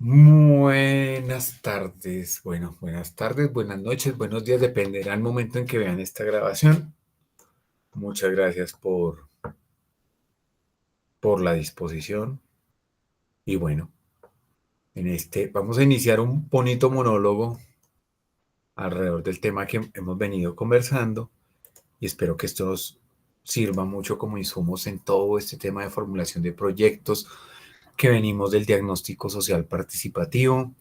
Buenas tardes, bueno, buenas tardes, buenas noches, buenos días, dependerá el momento en que vean esta grabación. Muchas gracias por la disposición. Y bueno, vamos a iniciar un bonito monólogo alrededor del tema que hemos venido conversando y espero que esto nos sirva mucho como insumos en todo este tema de formulación de proyectos que venimos del diagnóstico social participativo.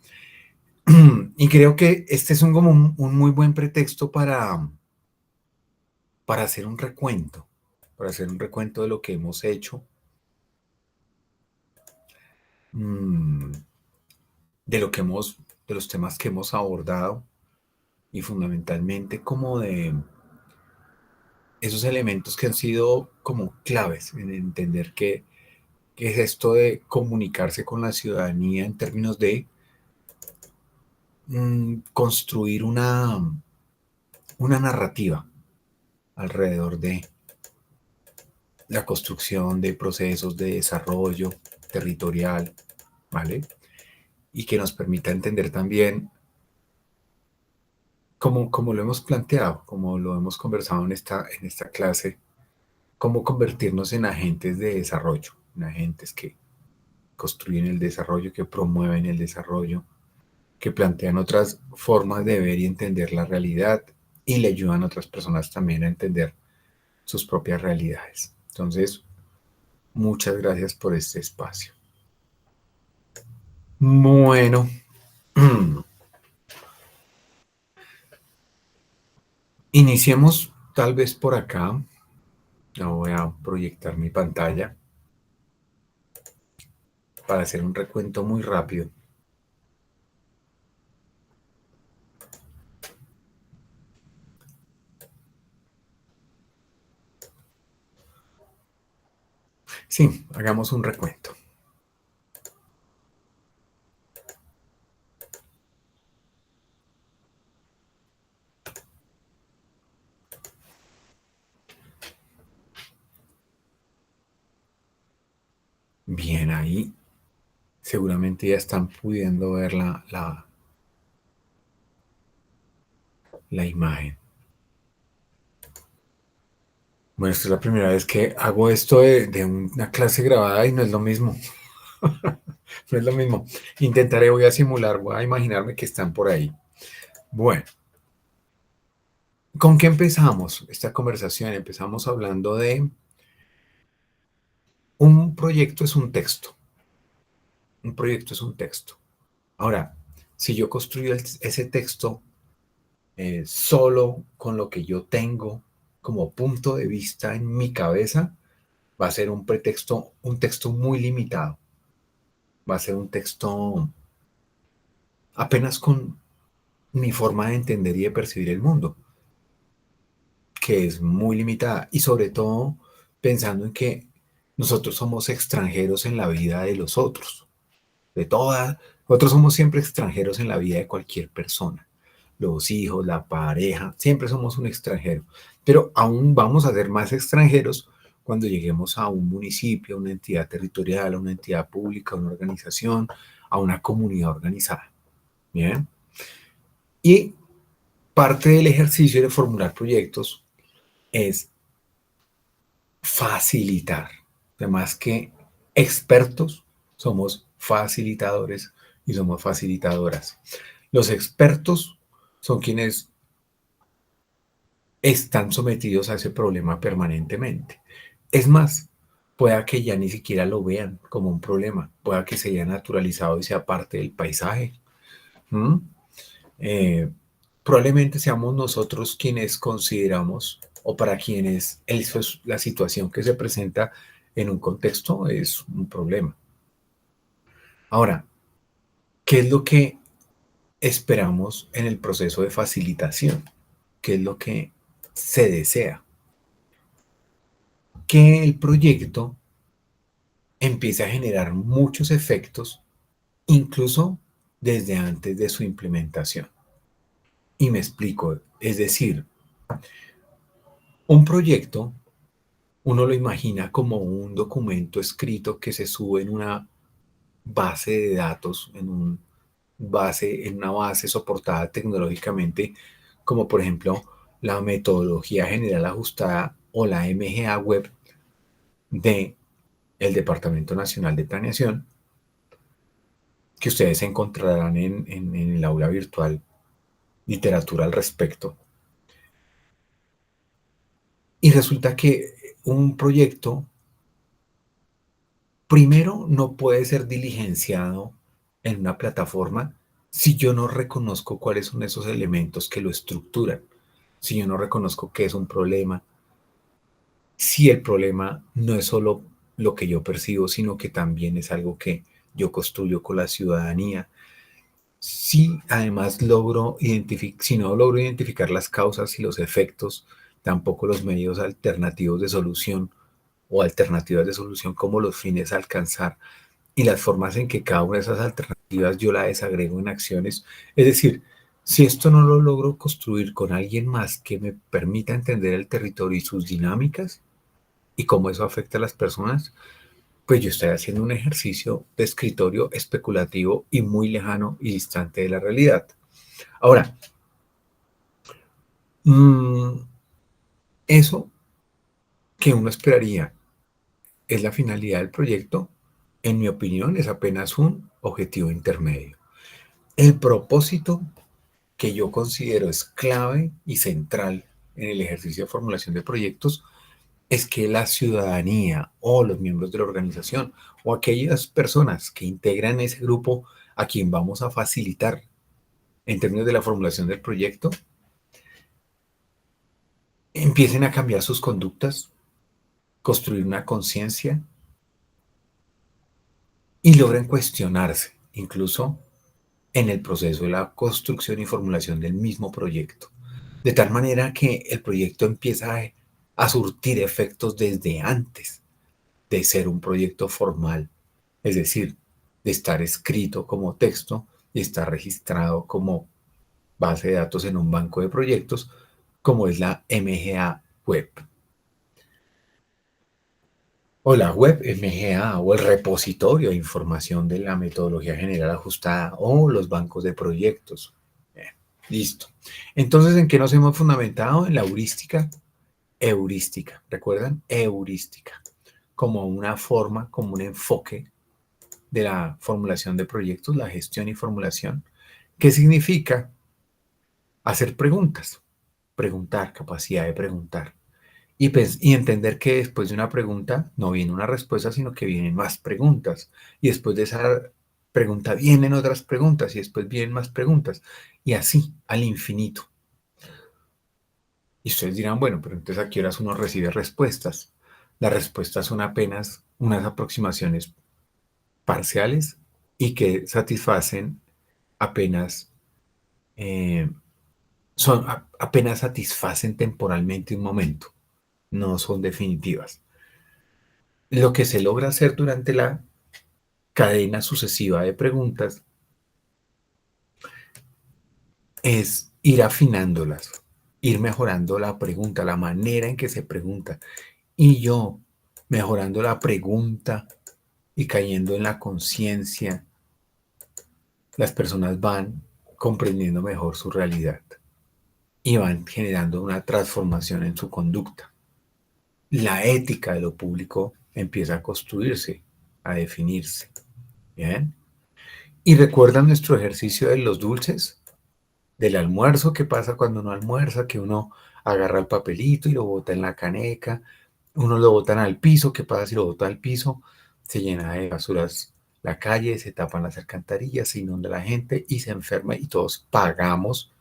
Y creo que este es como un muy buen pretexto para hacer un recuento, para hacer un recuento de lo que hemos hecho, mm, de lo que de los temas que hemos abordado y fundamentalmente como de esos elementos que han sido como claves en entender qué es esto de comunicarse con la ciudadanía en términos de construir una narrativa alrededor de la construcción de procesos de desarrollo territorial, ¿vale? Y que nos permita entender también, como lo hemos planteado, como lo hemos conversado en esta clase, cómo convertirnos en agentes de desarrollo, en agentes que construyen el desarrollo, que promueven el desarrollo, que plantean otras formas de ver y entender la realidad y le ayudan a otras personas también a entender sus propias realidades. Entonces, muchas gracias por este espacio. Bueno, iniciemos tal vez por acá. Ya voy a proyectar mi pantalla para hacer un recuento muy rápido. Sí, hagamos un recuento. Bien, ahí seguramente ya están pudiendo ver la imagen. Bueno, esta es la primera vez que hago esto de una clase grabada y no es lo mismo. No es lo mismo. Intentaré, voy a simular, voy a imaginarme que están por ahí. Bueno, ¿con qué empezamos esta conversación? Empezamos hablando de un proyecto es un texto. Un proyecto es un texto. Ahora, si yo construyo ese texto solo con lo que yo tengo como punto de vista en mi cabeza, va a ser un texto muy limitado. Va a ser un texto apenas con mi forma de entender y de percibir el mundo, que es muy limitada. Y sobre todo pensando en que nosotros somos extranjeros en la vida de los otros, de todas. Nosotros somos siempre extranjeros en la vida de cualquier persona. Los hijos, la pareja, siempre somos un extranjero. Pero aún vamos a ser más extranjeros cuando lleguemos a un municipio, a una entidad territorial, a una entidad pública, a una organización, a una comunidad organizada. Bien. Y parte del ejercicio de formular proyectos es facilitar. Además que expertos, somos facilitadores y somos facilitadoras. Los expertos son quienes están sometidos a ese problema permanentemente. Es más, pueda que ya ni siquiera lo vean como un problema, pueda que se haya naturalizado y sea parte del paisaje. ¿Mm? Eh, Probablemente seamos nosotros quienes consideramos o para quienes eso es la situación que se presenta en un contexto es un problema. Ahora, ¿qué es lo que esperamos en el proceso de facilitación? ¿Qué es lo que se desea? Que el proyecto empiece a generar muchos efectos, incluso desde antes de su implementación. Y me explico, es decir, un proyecto uno lo imagina como un documento escrito que se sube en una base de datos, en una base soportada tecnológicamente, como por ejemplo la metodología general ajustada o la MGA web de el Departamento Nacional de Planeación, que ustedes encontrarán en el aula virtual literatura al respecto. Y resulta que un proyecto, primero, no puede ser diligenciado en una plataforma si yo no reconozco cuáles son esos elementos que lo estructuran, si yo no reconozco qué es un problema, si el problema no es solo lo que yo percibo, sino que también es algo que yo construyo con la ciudadanía. Si además si no logro identificar las causas y los efectos, tampoco los medios alternativos de solución o alternativas de solución como los fines a alcanzar y las formas en que cada una de esas alternativas yo la desagrego en acciones. Es decir, si esto no lo logro construir con alguien más que me permita entender el territorio y sus dinámicas y cómo eso afecta a las personas, pues yo estoy haciendo un ejercicio de escritorio especulativo y muy lejano y distante de la realidad. Ahora, eso que uno esperaría es la finalidad del proyecto, en mi opinión, es apenas un objetivo intermedio. El propósito que yo considero es clave y central en el ejercicio de formulación de proyectos es que la ciudadanía o los miembros de la organización o aquellas personas que integran ese grupo a quien vamos a facilitar en términos de la formulación del proyecto empiecen a cambiar sus conductas, construir una conciencia y logren cuestionarse, incluso en el proceso de la construcción y formulación del mismo proyecto. De tal manera que el proyecto empieza a surtir efectos desde antes de ser un proyecto formal, es decir, de estar escrito como texto y estar registrado como base de datos en un banco de proyectos, como es la MGA Web. O la web MGA o el repositorio de información de la metodología general ajustada o los bancos de proyectos. Bien, listo. Entonces, ¿en qué nos hemos fundamentado? En la heurística. Heurística, ¿recuerdan? Heurística. Como una forma, como un enfoque de la formulación de proyectos, la gestión y formulación. ¿Qué significa? Hacer preguntas. Preguntar, capacidad de preguntar. Y entender que después de una pregunta no viene una respuesta, sino que vienen más preguntas. Y después de esa pregunta vienen otras preguntas y después vienen más preguntas. Y así, al infinito. Y ustedes dirán, bueno, pero entonces ¿a qué horas uno recibe respuestas? Las respuestas son apenas unas aproximaciones parciales y que satisfacen apenas, eh, apenas satisfacen temporalmente un momento, no son definitivas. Lo que se logra hacer durante la cadena sucesiva de preguntas es ir afinándolas, ir mejorando la pregunta, la manera en que se pregunta. Y yo, mejorando la pregunta y cayendo en la conciencia, las personas van comprendiendo mejor su realidad y van generando una transformación en su conducta. La ética de lo público empieza a construirse, a definirse. ¿Bien? ¿Y recuerdan nuestro ejercicio de los dulces? Del almuerzo, ¿qué pasa cuando uno almuerza? Que uno agarra el papelito y lo bota en la caneca, uno lo botan al piso, ¿qué pasa si lo bota al piso? Se llena de basuras la calle, se tapan las alcantarillas, se inunda la gente y se enferma y todos pagamos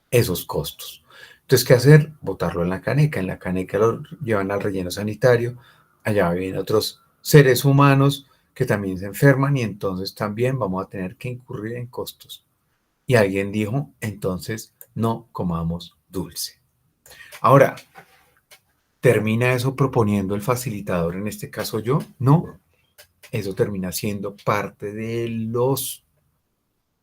esos costos. Entonces, ¿qué hacer? Botarlo en la caneca lo llevan al relleno sanitario, allá vienen otros seres humanos que también se enferman y entonces también vamos a tener que incurrir en costos. Y alguien dijo, entonces no comamos dulce. Ahora, ¿termina eso proponiendo el facilitador, en este caso yo? No, eso termina siendo parte de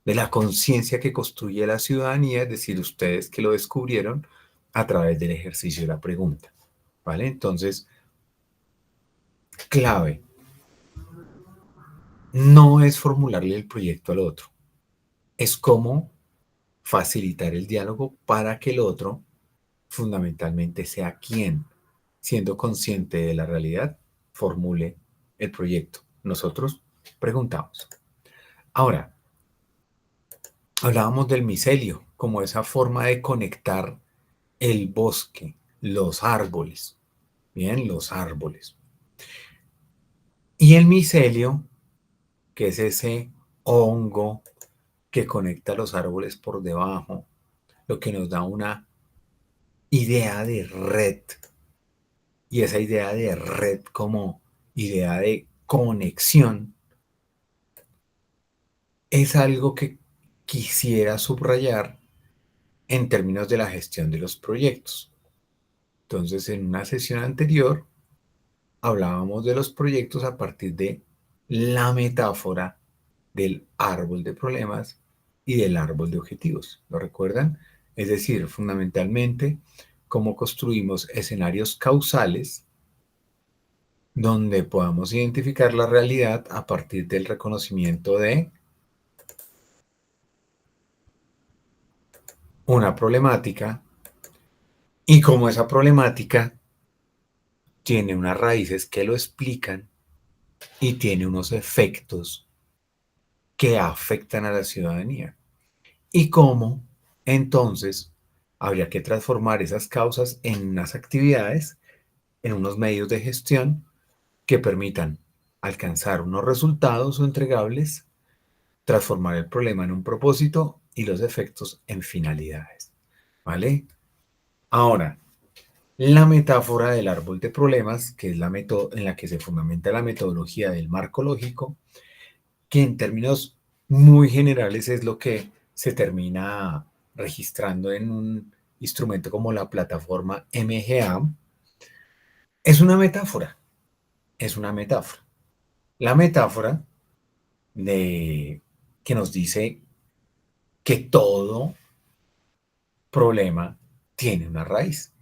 la conciencia que construye la ciudadanía, es decir, ustedes que lo descubrieron a través del ejercicio de la pregunta. ¿Vale? Entonces, clave, no es formularle el proyecto al otro, es cómo facilitar el diálogo para que el otro fundamentalmente sea quien, siendo consciente de la realidad, formule el proyecto. Nosotros preguntamos. Ahora, hablábamos del micelio como esa forma de conectar el bosque, los árboles. Bien, los árboles. Y el micelio, que es ese hongo que conecta los árboles por debajo, lo que nos da una idea de red. Y esa idea de red como idea de conexión es algo que quisiera subrayar en términos de la gestión de los proyectos. Entonces, en una sesión anterior hablábamos de los proyectos a partir de la metáfora del árbol de problemas y del árbol de objetivos. ¿Lo recuerdan? Es decir, fundamentalmente, cómo construimos escenarios causales donde podamos identificar la realidad a partir del reconocimiento de una problemática y cómo esa problemática tiene unas raíces que lo explican y tiene unos efectos que afectan a la ciudadanía. Y cómo entonces habría que transformar esas causas en unas actividades, en unos medios de gestión que permitan alcanzar unos resultados o entregables, transformar el problema en un propósito y los efectos en finalidades. ¿Vale? Ahora, la metáfora del árbol de problemas, que es la en la que se fundamenta la metodología del marco lógico, que en términos muy generales es lo que se termina registrando en un instrumento como la plataforma MGA, es una metáfora, es una metáfora. La metáfora de, que nos dice que todo problema tiene una raíz.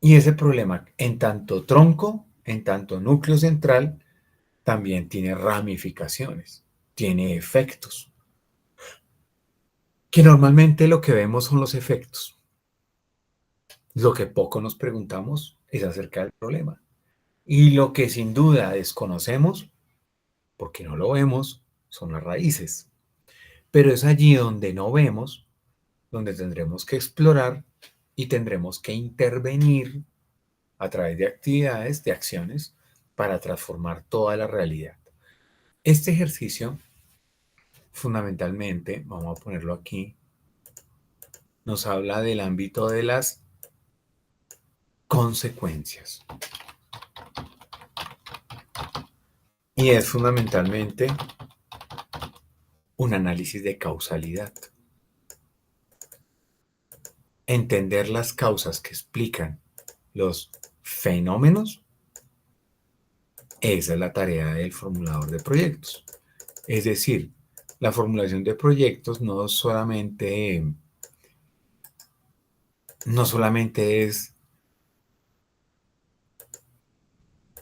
Y ese problema, en tanto tronco, en tanto núcleo central, también tiene ramificaciones, tiene efectos, que normalmente lo que vemos son los efectos. Lo que poco nos preguntamos es acerca del problema. Y lo que sin duda desconocemos, porque no lo vemos, son las raíces. Pero es allí donde no vemos, donde tendremos que explorar y tendremos que intervenir a través de actividades, de acciones, para transformar toda la realidad. Este ejercicio, fundamentalmente, vamos a ponerlo aquí, nos habla del ámbito de las consecuencias. Y es fundamentalmente un análisis de causalidad. Entender las causas que explican los fenómenos, esa es la tarea del formulador de proyectos. Es decir, la formulación de proyectos no solamente es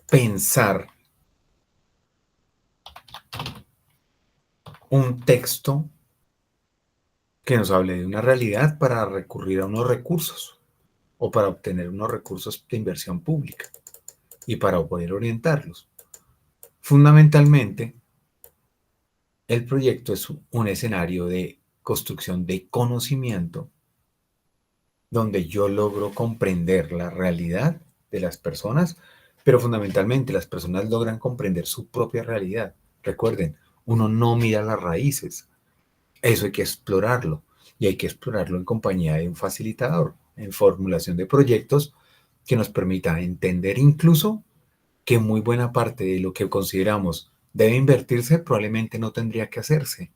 pensar un texto que nos hable de una realidad para recurrir a unos recursos o para obtener unos recursos de inversión pública y para poder orientarlos. Fundamentalmente, el proyecto es un escenario de construcción de conocimiento donde yo logro comprender la realidad de las personas, pero fundamentalmente las personas logran comprender su propia realidad. Recuerden, uno no mira las raíces, eso hay que explorarlo y hay que explorarlo en compañía de un facilitador, en formulación de proyectos que nos permita entender incluso que muy buena parte de lo que consideramos debe invertirse probablemente no tendría que hacerse,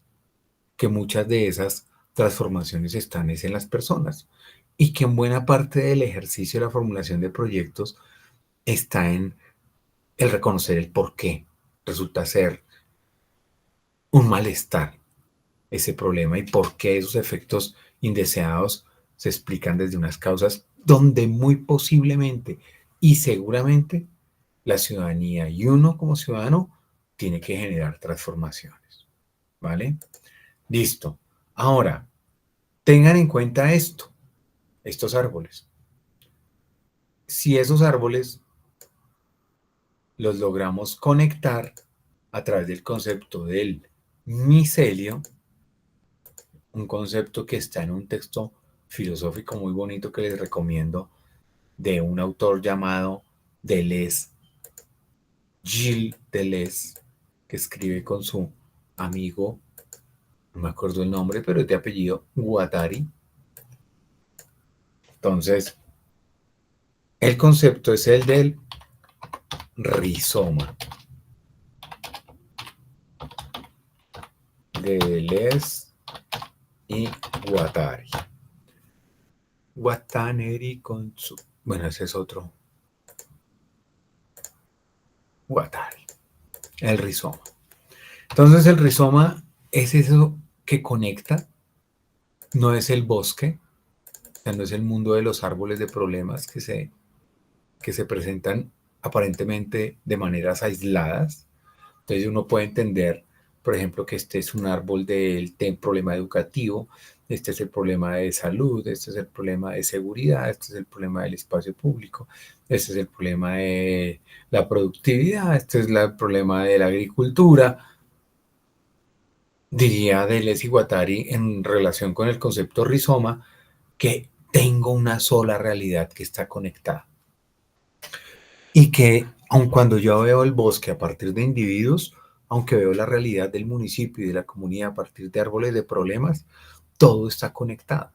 que muchas de esas transformaciones están en las personas y que en buena parte del ejercicio de la formulación de proyectos está en el reconocer el por qué resulta ser un malestar ese problema y por qué esos efectos indeseados se explican desde unas causas donde muy posiblemente y seguramente la ciudadanía y uno como ciudadano tiene que generar transformaciones, ¿vale? Listo. Ahora, tengan en cuenta esto, estos árboles. Si esos árboles los logramos conectar a través del concepto del micelio, un concepto que está en un texto filosófico muy bonito que les recomiendo, de un autor llamado Deleuze, Gilles Deleuze, que escribe con su amigo, no me acuerdo el nombre, pero es de apellido Guattari. Entonces, el concepto es el del rizoma, de Deleuze y Guattari. Guattaneri con su... Bueno, ese es otro. Guattari, el rizoma. Entonces, el rizoma es eso que conecta, no es el bosque, o sea, no es el mundo de los árboles de problemas que se presentan aparentemente de maneras aisladas. Entonces uno puede entender, por ejemplo, que este es un árbol del problema educativo, este es el problema de salud, este es el problema de seguridad, este es el problema del espacio público, este es el problema de la productividad, este es el problema de la agricultura. Diría Deleuze y Guattari en relación con el concepto rizoma, que tengo una sola realidad que está conectada. Y que aun cuando yo veo el bosque a partir de individuos, aunque veo la realidad del municipio y de la comunidad a partir de árboles de problemas, todo está conectado.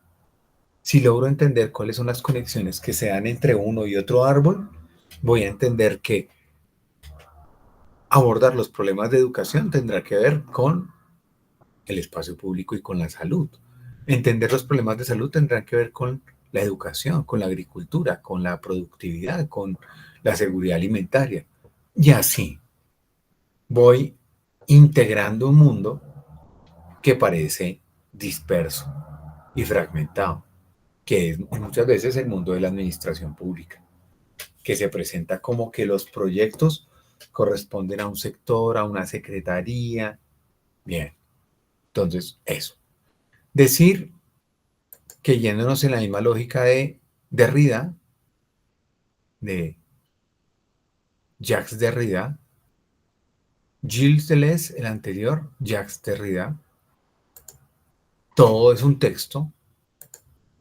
Si logro entender cuáles son las conexiones que se dan entre uno y otro árbol, voy a entender que abordar los problemas de educación tendrá que ver con el espacio público y con la salud. Entender los problemas de salud tendrán que ver con la educación, con la agricultura, con la productividad, con la seguridad alimentaria. Y así voy integrando un mundo que parece disperso y fragmentado, que es muchas veces el mundo de la administración pública, que se presenta como que los proyectos corresponden a un sector, a una secretaría. Bien, entonces eso. Decir que yéndonos en la misma lógica de Derrida, de Jacques Derrida, Gilles Deleuze, el anterior, Jacques Derrida, todo es un texto,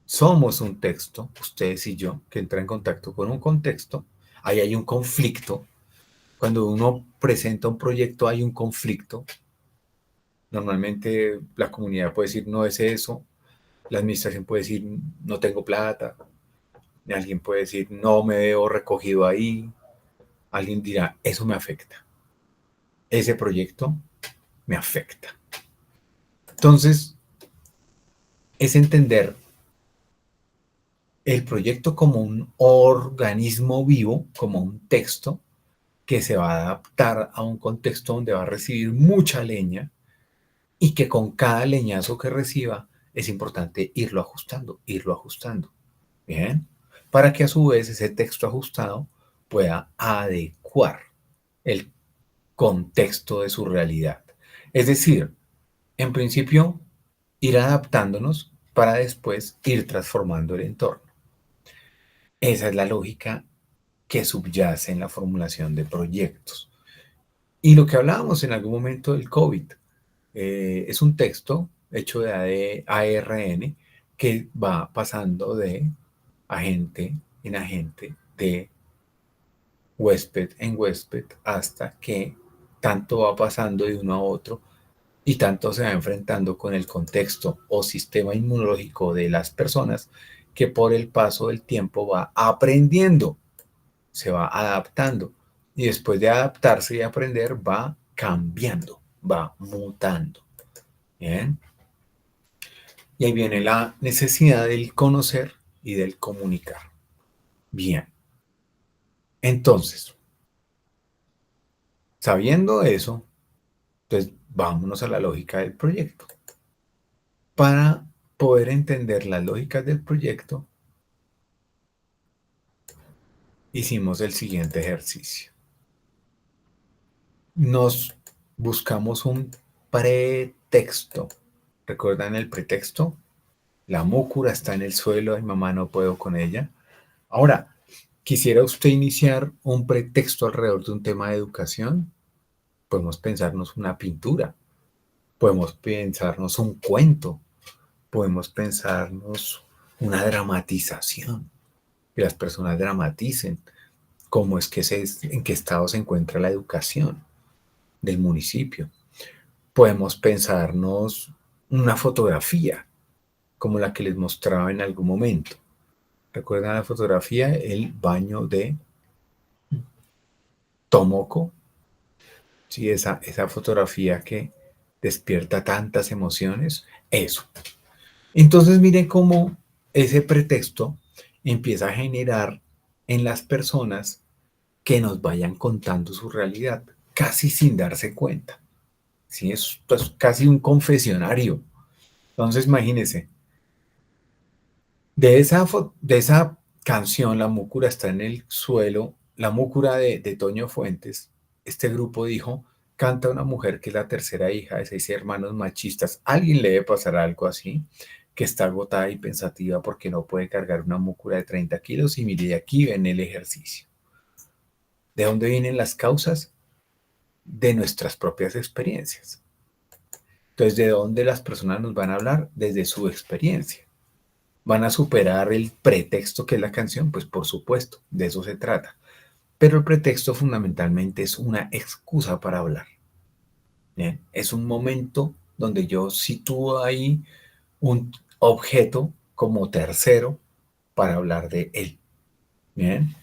somos un texto, ustedes y yo, que entra en contacto con un contexto, ahí hay un conflicto, cuando uno presenta un proyecto hay un conflicto, normalmente la comunidad puede decir no es eso, la administración puede decir no tengo plata, alguien puede decir no me veo recogido ahí, alguien dirá eso me afecta, ese proyecto me afecta. Entonces, es entender el proyecto como un organismo vivo, como un texto que se va a adaptar a un contexto donde va a recibir mucha leña y que con cada leñazo que reciba es importante irlo ajustando, irlo ajustando. Bien, para que a su vez ese texto ajustado pueda adecuar el contexto de su realidad. Es decir, en principio, ir adaptándonos para después ir transformando el entorno. Esa es la lógica que subyace en la formulación de proyectos. Y lo que hablábamos en algún momento del COVID, es un texto hecho de ARN que va pasando de agente en agente, de huésped en huésped, hasta que tanto va pasando de uno a otro y tanto se va enfrentando con el contexto o sistema inmunológico de las personas que por el paso del tiempo va aprendiendo, se va adaptando y después de adaptarse y aprender va cambiando, va mutando. Bien. Y ahí viene la necesidad del conocer y del comunicar. Bien. Entonces, sabiendo eso, entonces vámonos a la lógica del proyecto. Para poder entender las lógicas del proyecto, hicimos el siguiente ejercicio. Nos buscamos un pretexto. ¿Recuerdan el pretexto? La múcura está en el suelo, ay mamá, no puedo con ella. Ahora, ¿quisiera usted iniciar un pretexto alrededor de un tema de educación? Podemos pensarnos una pintura, podemos pensarnos un cuento, podemos pensarnos una dramatización, que las personas dramaticen cómo es que en qué estado se encuentra la educación del municipio. Podemos pensarnos una fotografía, como la que les mostraba en algún momento. ¿Recuerdan la fotografía? El baño de Tomoko. Sí, esa fotografía que despierta tantas emociones. Eso. Entonces miren cómo ese pretexto empieza a generar en las personas que nos vayan contando su realidad, casi sin darse cuenta. Sí, es pues, casi un confesionario. Entonces imagínense, de esa canción, La Múcura está en el suelo, La Múcura de Toño Fuentes, este grupo dijo, canta una mujer que es la tercera hija de 6 hermanos machistas. ¿Alguien le debe pasar algo así? Que está agotada y pensativa porque no puede cargar una múcura de 30 kilos y mire, aquí ven el ejercicio. ¿De dónde vienen las causas? De nuestras propias experiencias. Entonces, ¿de dónde las personas nos van a hablar? Desde su experiencia. ¿Van a superar el pretexto que es la canción? Pues por supuesto, de eso se trata. Pero el pretexto fundamentalmente es una excusa para hablar. ¿Bien? Es un momento donde yo sitúo ahí un objeto como tercero para hablar de él. ¿Bien?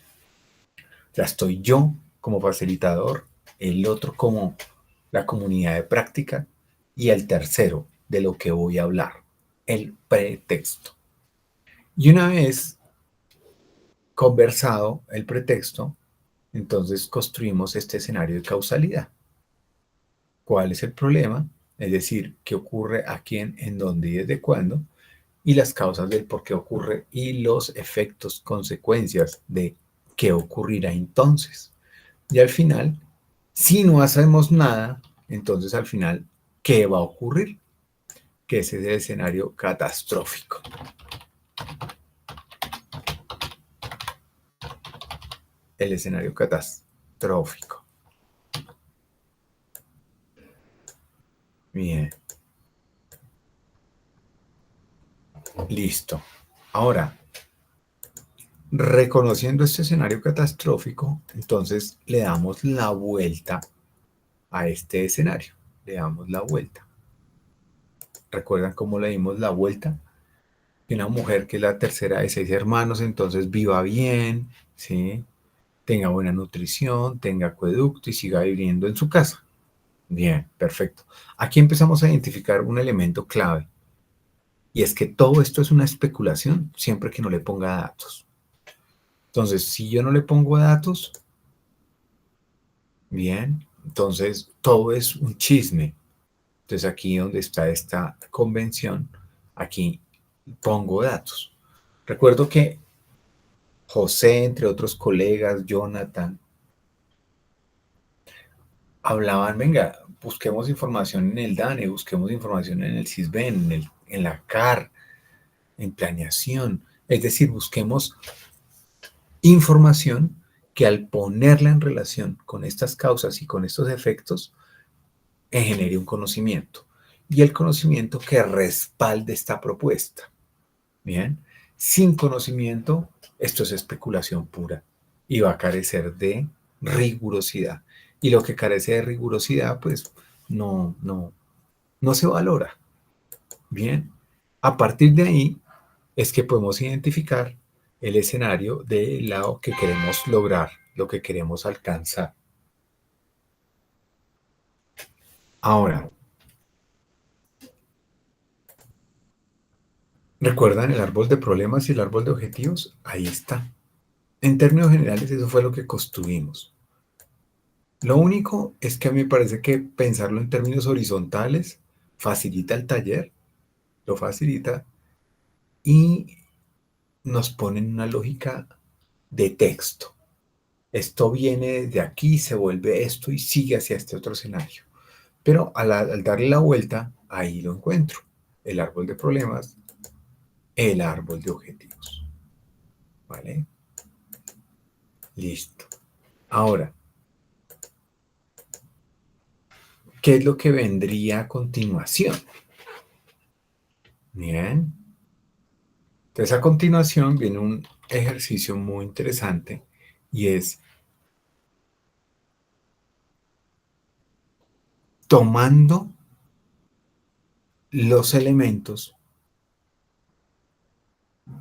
Ya estoy yo como facilitador, el otro como la comunidad de práctica y el tercero de lo que voy a hablar, el pretexto. Y una vez conversado el pretexto, entonces construimos este escenario de causalidad. ¿Cuál es el problema? Es decir, qué ocurre a quién, en dónde y desde cuándo, y las causas del por qué ocurre y los efectos, consecuencias de qué ocurrirá entonces. Y al final, si no hacemos nada, entonces al final, ¿qué va a ocurrir? Que ese es el escenario catastrófico. El escenario catastrófico. Bien, listo. Ahora, reconociendo este escenario catastrófico, entonces le damos la vuelta a este escenario. Le damos la vuelta. ¿Recuerdan cómo le dimos la vuelta? Que una mujer que es la tercera de 6 hermanos, entonces viva bien, ¿sí? Tenga buena nutrición, tenga acueducto y siga viviendo en su casa. Bien, perfecto. Aquí empezamos a identificar un elemento clave y es que todo esto es una especulación siempre que no le ponga datos. Entonces, si yo no le pongo datos, bien, entonces todo es un chisme. Entonces aquí donde está esta convención, aquí pongo datos. Recuerdo que José, entre otros colegas, Jonathan, hablaban, venga, busquemos información en el DANE, busquemos información en el CISBEN, en la CAR, en planeación. Es decir, busquemos información que al ponerla en relación con estas causas y con estos efectos, genere un conocimiento. Y el conocimiento que respalde esta propuesta. Bien, sin conocimiento, esto es especulación pura y va a carecer de rigurosidad. Y lo que carece de rigurosidad, pues no se valora. Bien, a partir de ahí es que podemos identificar el escenario de lo que queremos lograr, lo que queremos alcanzar. Ahora, ¿recuerdan el árbol de problemas y el árbol de objetivos? Ahí está. En términos generales, eso fue lo que construimos. Lo único es que a mí me parece que pensarlo en términos horizontales facilita el taller, lo facilita y nos pone en una lógica de texto. Esto viene de aquí, se vuelve esto y sigue hacia este otro escenario. Pero al darle la vuelta, ahí lo encuentro. El árbol de problemas, el árbol de objetivos. ¿Vale? Listo. Ahora, ¿qué es lo que vendría a continuación? Bien. Entonces, a continuación viene un ejercicio muy interesante y es tomando los elementos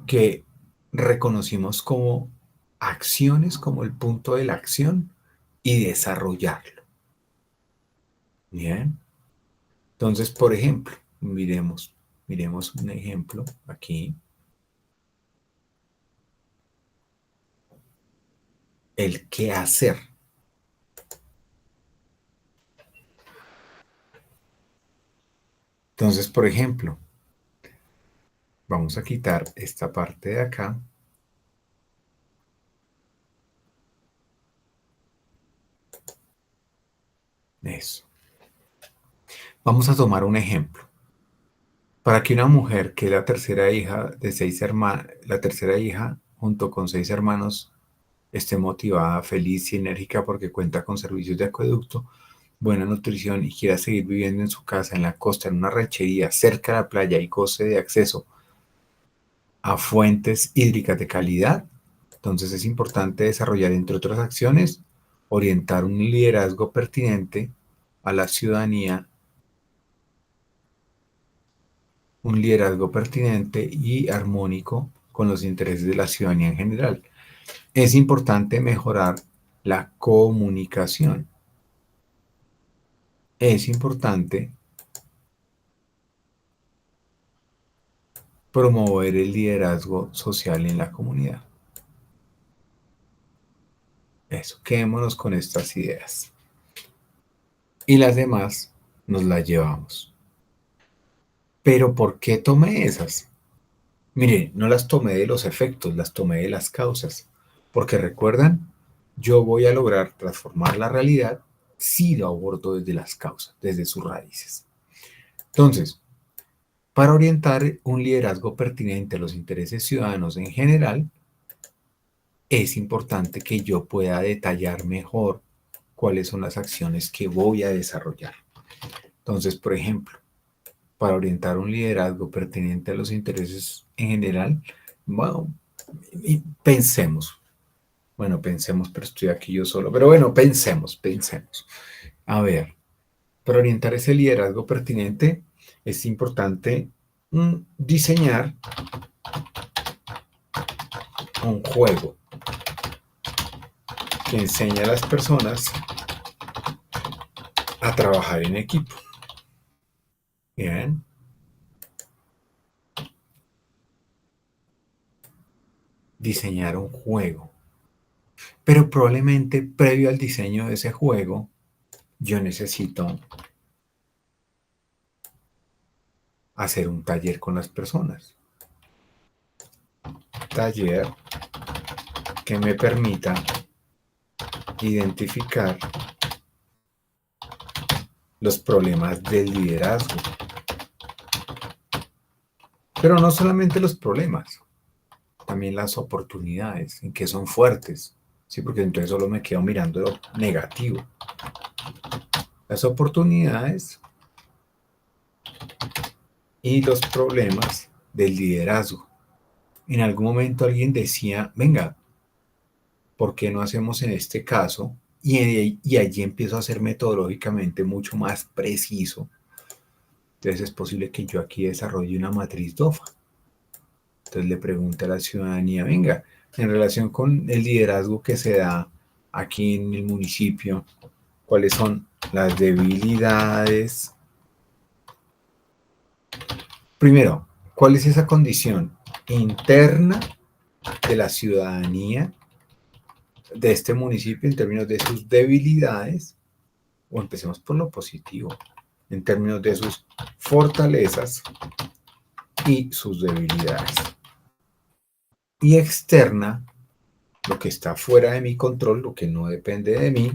que reconocimos como acciones, como el punto de la acción y desarrollarlo. Bien. Entonces, por ejemplo, miremos un ejemplo aquí. El qué hacer. Entonces, por ejemplo, vamos a quitar esta parte de acá. Eso. Vamos a tomar un ejemplo. Para que una mujer que es la tercera hija de 6 hermanos, la tercera hija junto con 6 hermanos, esté motivada, feliz y enérgica porque cuenta con servicios de acueducto, buena nutrición y quiera seguir viviendo en su casa, en la costa, en una ranchería, cerca de la playa y goce de acceso a fuentes hídricas de calidad, entonces es importante desarrollar, entre otras acciones, orientar un liderazgo pertinente a la ciudadanía, un liderazgo pertinente y armónico con los intereses de la ciudadanía en general. Es importante mejorar la comunicación. Es importante promover el liderazgo social en la comunidad. Eso, quedémonos con estas ideas. Y las demás nos las llevamos. Pero ¿por qué tomé esas? Mire, no las tomé de los efectos, las tomé de las causas. Porque recuerdan, yo voy a lograr transformar la realidad si lo abordo desde las causas, desde sus raíces. Entonces, para orientar un liderazgo pertinente a los intereses ciudadanos en general, es importante que yo pueda detallar mejor cuáles son las acciones que voy a desarrollar. Entonces, por ejemplo, para orientar un liderazgo pertinente a los intereses en general, bueno, y pensemos. Bueno, pensemos, pero estoy aquí yo solo. Pero bueno, pensemos. A ver, para orientar ese liderazgo pertinente, es importante diseñar un juego que enseña a las personas a trabajar en equipo. Bien. Diseñar un juego. Pero probablemente previo al diseño de ese juego, yo necesito hacer un taller con las personas. Taller que me permita identificar los problemas del liderazgo. Pero no solamente los problemas, también las oportunidades, en que son fuertes. Sí, porque entonces solo me quedo mirando lo negativo. Las oportunidades y los problemas del liderazgo. En algún momento alguien decía, venga, ¿por qué no hacemos en este caso? Y allí empiezo a ser metodológicamente mucho más preciso. Entonces es posible que yo aquí desarrolle una matriz DOFA. Entonces le pregunto a la ciudadanía, venga, en relación con el liderazgo que se da aquí en el municipio, ¿cuáles son las debilidades? Primero, ¿cuál es esa condición interna de la ciudadanía de este municipio en términos de sus debilidades? O empecemos por lo positivo, en términos de sus fortalezas y sus debilidades. Y externa, lo que está fuera de mi control, lo que no depende de mí,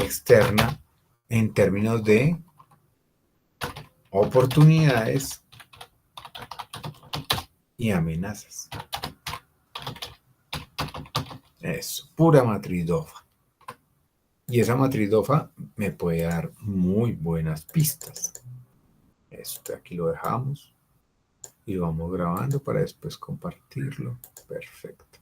externa en términos de oportunidades y amenazas. Eso, pura matriz DOFA. Y esa matriz DOFA me puede dar muy buenas pistas. Esto aquí lo dejamos y lo vamos grabando para después compartirlo. Perfecto.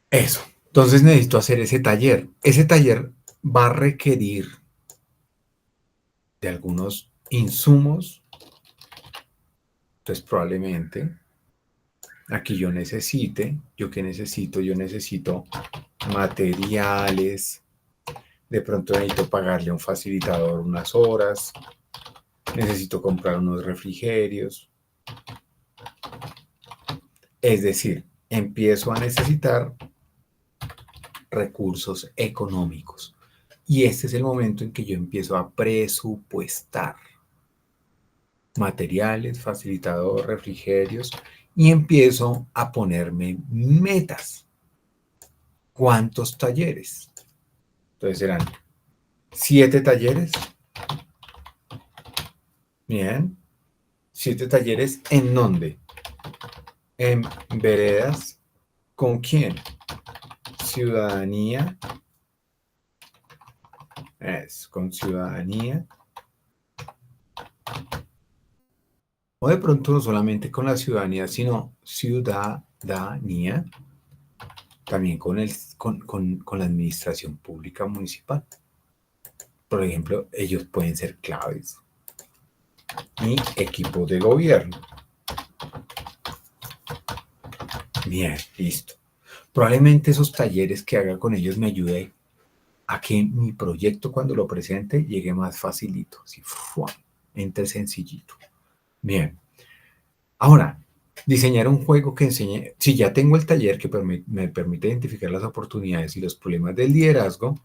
Eso. Entonces necesito hacer ese taller. Ese taller va a requerir de algunos insumos. Entonces probablemente aquí yo necesite, ¿yo qué necesito? Yo necesito materiales. De pronto necesito pagarle a un facilitador unas horas. Necesito comprar unos refrigerios. Es decir, empiezo a necesitar recursos económicos. Y este es el momento en que yo empiezo a presupuestar materiales, facilitador, refrigerios, y empiezo a ponerme metas. ¿Cuántos talleres? Entonces serán 7 talleres. Bien. 7 talleres, ¿en dónde? En veredas. ¿Con quién? Ciudadanía. Con ciudadanía. O de pronto no solamente con la ciudadanía, sino ciudadanía, también con la administración pública municipal. Por ejemplo, ellos pueden ser claves. Y equipos de gobierno. Bien, listo. Probablemente esos talleres que haga con ellos me ayude a que mi proyecto cuando lo presente llegue más facilito. Así, entre sencillito. Bien. Ahora, diseñar un juego que enseñe, si ya tengo el taller que me permite identificar las oportunidades y los problemas del liderazgo,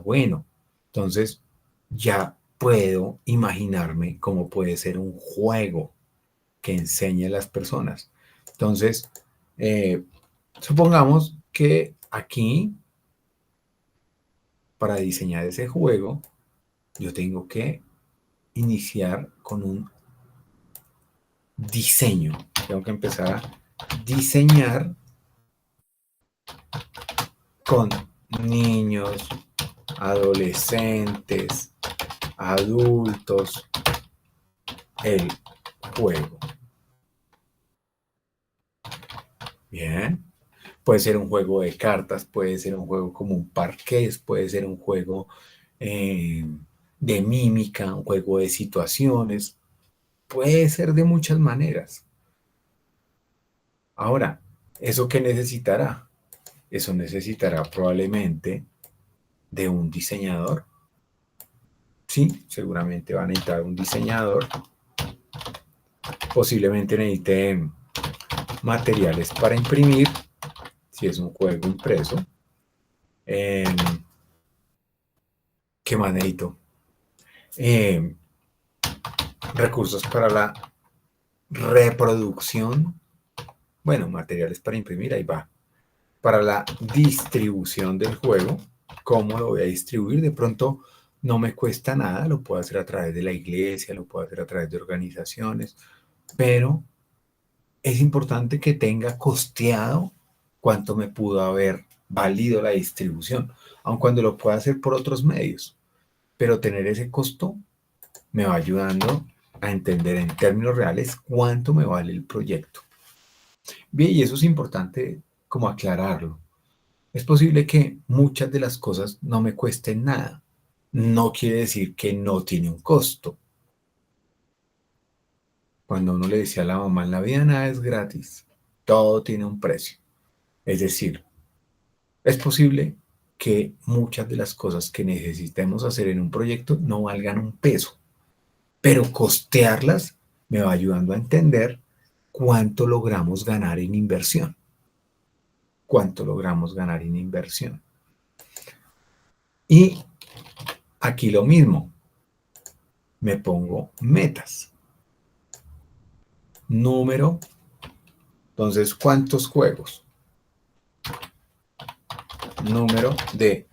bueno, entonces ya puedo imaginarme cómo puede ser un juego que enseñe a las personas. Entonces, supongamos que aquí, para diseñar ese juego, yo tengo que iniciar con un diseño. Tengo que empezar a diseñar con niños, adolescentes, adultos, el juego. Bien. Puede ser un juego de cartas, puede ser un juego como un parqués, puede ser un juego de mímica, un juego de situaciones. Puede ser de muchas maneras. Ahora, ¿eso qué necesitará? Eso necesitará probablemente de un diseñador. Sí, seguramente va a necesitar un diseñador. Posiblemente necesite materiales para imprimir, si es un juego impreso. ¿Qué más necesito? Recursos para la reproducción. Bueno, materiales para imprimir, ahí va. Para la distribución del juego, ¿cómo lo voy a distribuir? De pronto no me cuesta nada, lo puedo hacer a través de la iglesia, lo puedo hacer a través de organizaciones, pero es importante que tenga costeado cuánto me pudo haber valido la distribución, aun cuando lo pueda hacer por otros medios. Pero tener ese costo me va ayudando a entender en términos reales cuánto me vale el proyecto. Bien, y eso es importante como aclararlo. Es posible que muchas de las cosas no me cuesten nada. No quiere decir que no tiene un costo. Cuando uno le decía a la mamá, en la vida nada es gratis, todo tiene un precio. Es decir, es posible que muchas de las cosas que necesitemos hacer en un proyecto no valgan un peso, pero costearlas me va ayudando a entender cuánto logramos ganar en inversión. Cuánto logramos ganar en inversión. Y aquí lo mismo, me pongo metas. Número, entonces, ¿cuántos juegos? Número de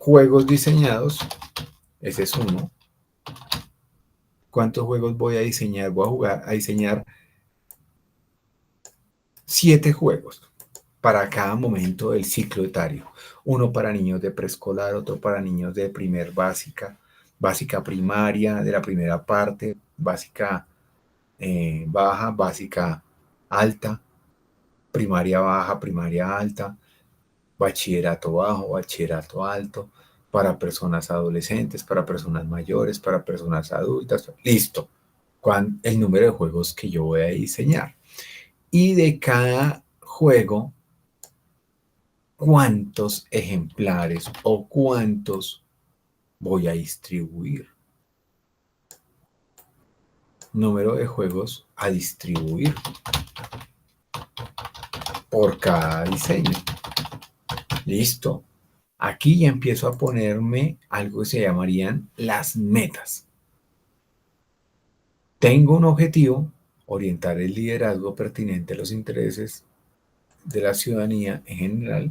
juegos diseñados, ese es uno. ¿Cuántos juegos voy a diseñar? Voy a diseñar 7 juegos para cada momento del ciclo etario. Uno para niños de preescolar, otro para niños de primer básica, básica primaria, de la primera parte, básica baja, básica alta, primaria baja, primaria alta, bachillerato bajo, bachillerato alto, para personas adolescentes, para personas mayores, para personas adultas. Listo. El número de juegos que yo voy a diseñar. Y de cada juego, cuántos ejemplares o cuántos voy a distribuir. Número de juegos a distribuir por cada diseño. Listo. Aquí ya empiezo a ponerme algo que se llamarían las metas. Tengo un objetivo, orientar el liderazgo pertinente a los intereses de la ciudadanía en general.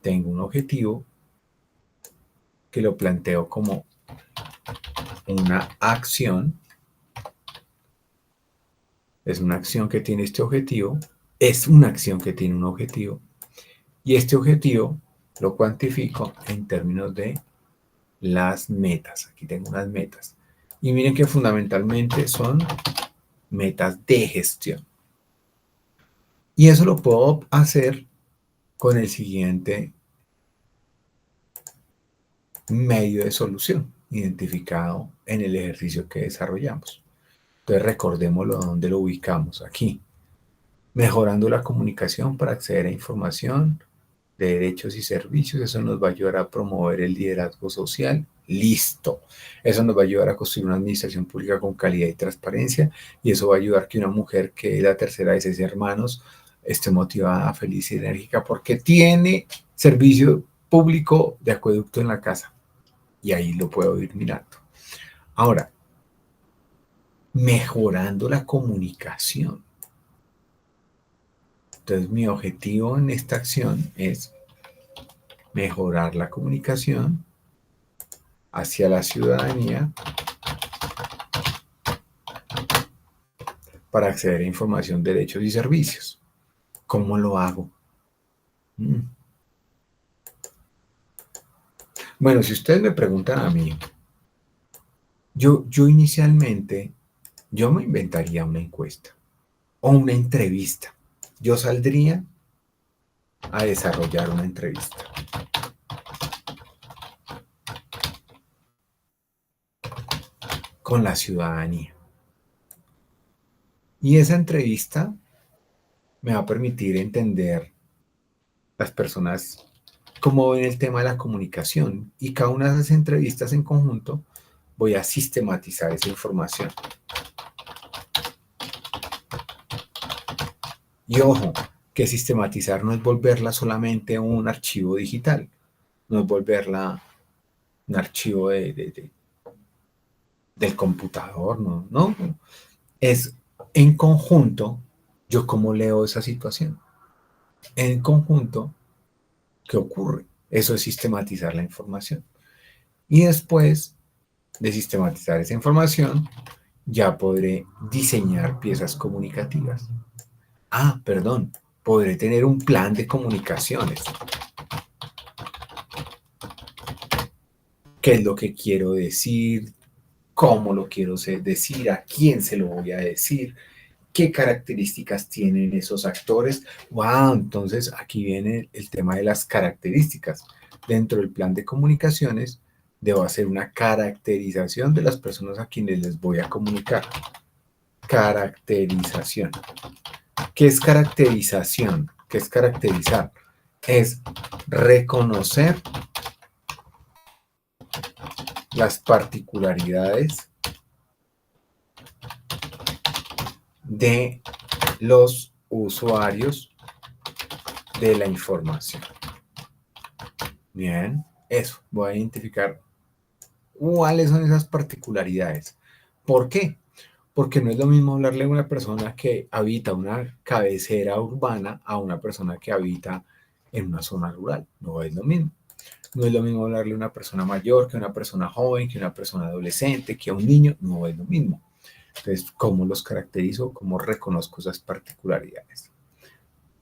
Tengo un objetivo que lo planteo como una acción. Es una acción que tiene este objetivo. Es una acción que tiene un objetivo. Y este objetivo lo cuantifico en términos de las metas. Aquí tengo unas metas. Y miren que fundamentalmente son metas de gestión. Y eso lo puedo hacer con el siguiente medio de solución identificado en el ejercicio que desarrollamos. Entonces recordémoslo dónde lo ubicamos, aquí. Mejorando la comunicación para acceder a información de derechos y servicios, eso nos va a ayudar a promover el liderazgo social. Listo. Eso nos va a ayudar a construir una administración pública con calidad y transparencia, y eso va a ayudar que una mujer que es la tercera de 6 hermanos esté motivada, feliz y enérgica porque tiene servicio público de acueducto en la casa. Y ahí lo puedo ir mirando. Ahora, mejorando la comunicación. Entonces, mi objetivo en esta acción es mejorar la comunicación hacia la ciudadanía para acceder a información, derechos y servicios. ¿Cómo lo hago? Bueno, si ustedes me preguntan a mí, yo inicialmente, yo me inventaría una encuesta o una entrevista. Yo saldría a desarrollar una entrevista. Con la ciudadanía. Y esa entrevista me va a permitir entender las personas cómo ven el tema de la comunicación, y cada una de esas entrevistas en conjunto voy a sistematizar esa información. Y ojo, que sistematizar no es volverla solamente un archivo digital, no es volverla un archivo del computador, no, es en conjunto yo cómo leo esa situación. En conjunto, ¿qué ocurre? Eso es sistematizar la información. Y después de sistematizar esa información, ya podré diseñar piezas comunicativas. Perdón, podré tener un plan de comunicaciones. ¿Qué es lo que quiero decir? ¿Cómo lo quiero decir? ¿A quién se lo voy a decir? ¿Qué características tienen esos actores? ¡Wow! Entonces aquí viene el tema de las características. Dentro del plan de comunicaciones, debo hacer una caracterización de las personas a quienes les voy a comunicar. Caracterización. ¿Qué es caracterización? ¿Qué es caracterizar? Es reconocer las particularidades de los usuarios de la información. Bien, eso, voy a identificar cuáles son esas particularidades. ¿Por qué? Porque no es lo mismo hablarle a una persona que habita una cabecera urbana a una persona que habita en una zona rural. No es lo mismo. No es lo mismo hablarle a una persona mayor que a una persona joven, que a una persona adolescente, que a un niño, no es lo mismo. Entonces, ¿cómo los caracterizo? ¿Cómo reconozco esas particularidades?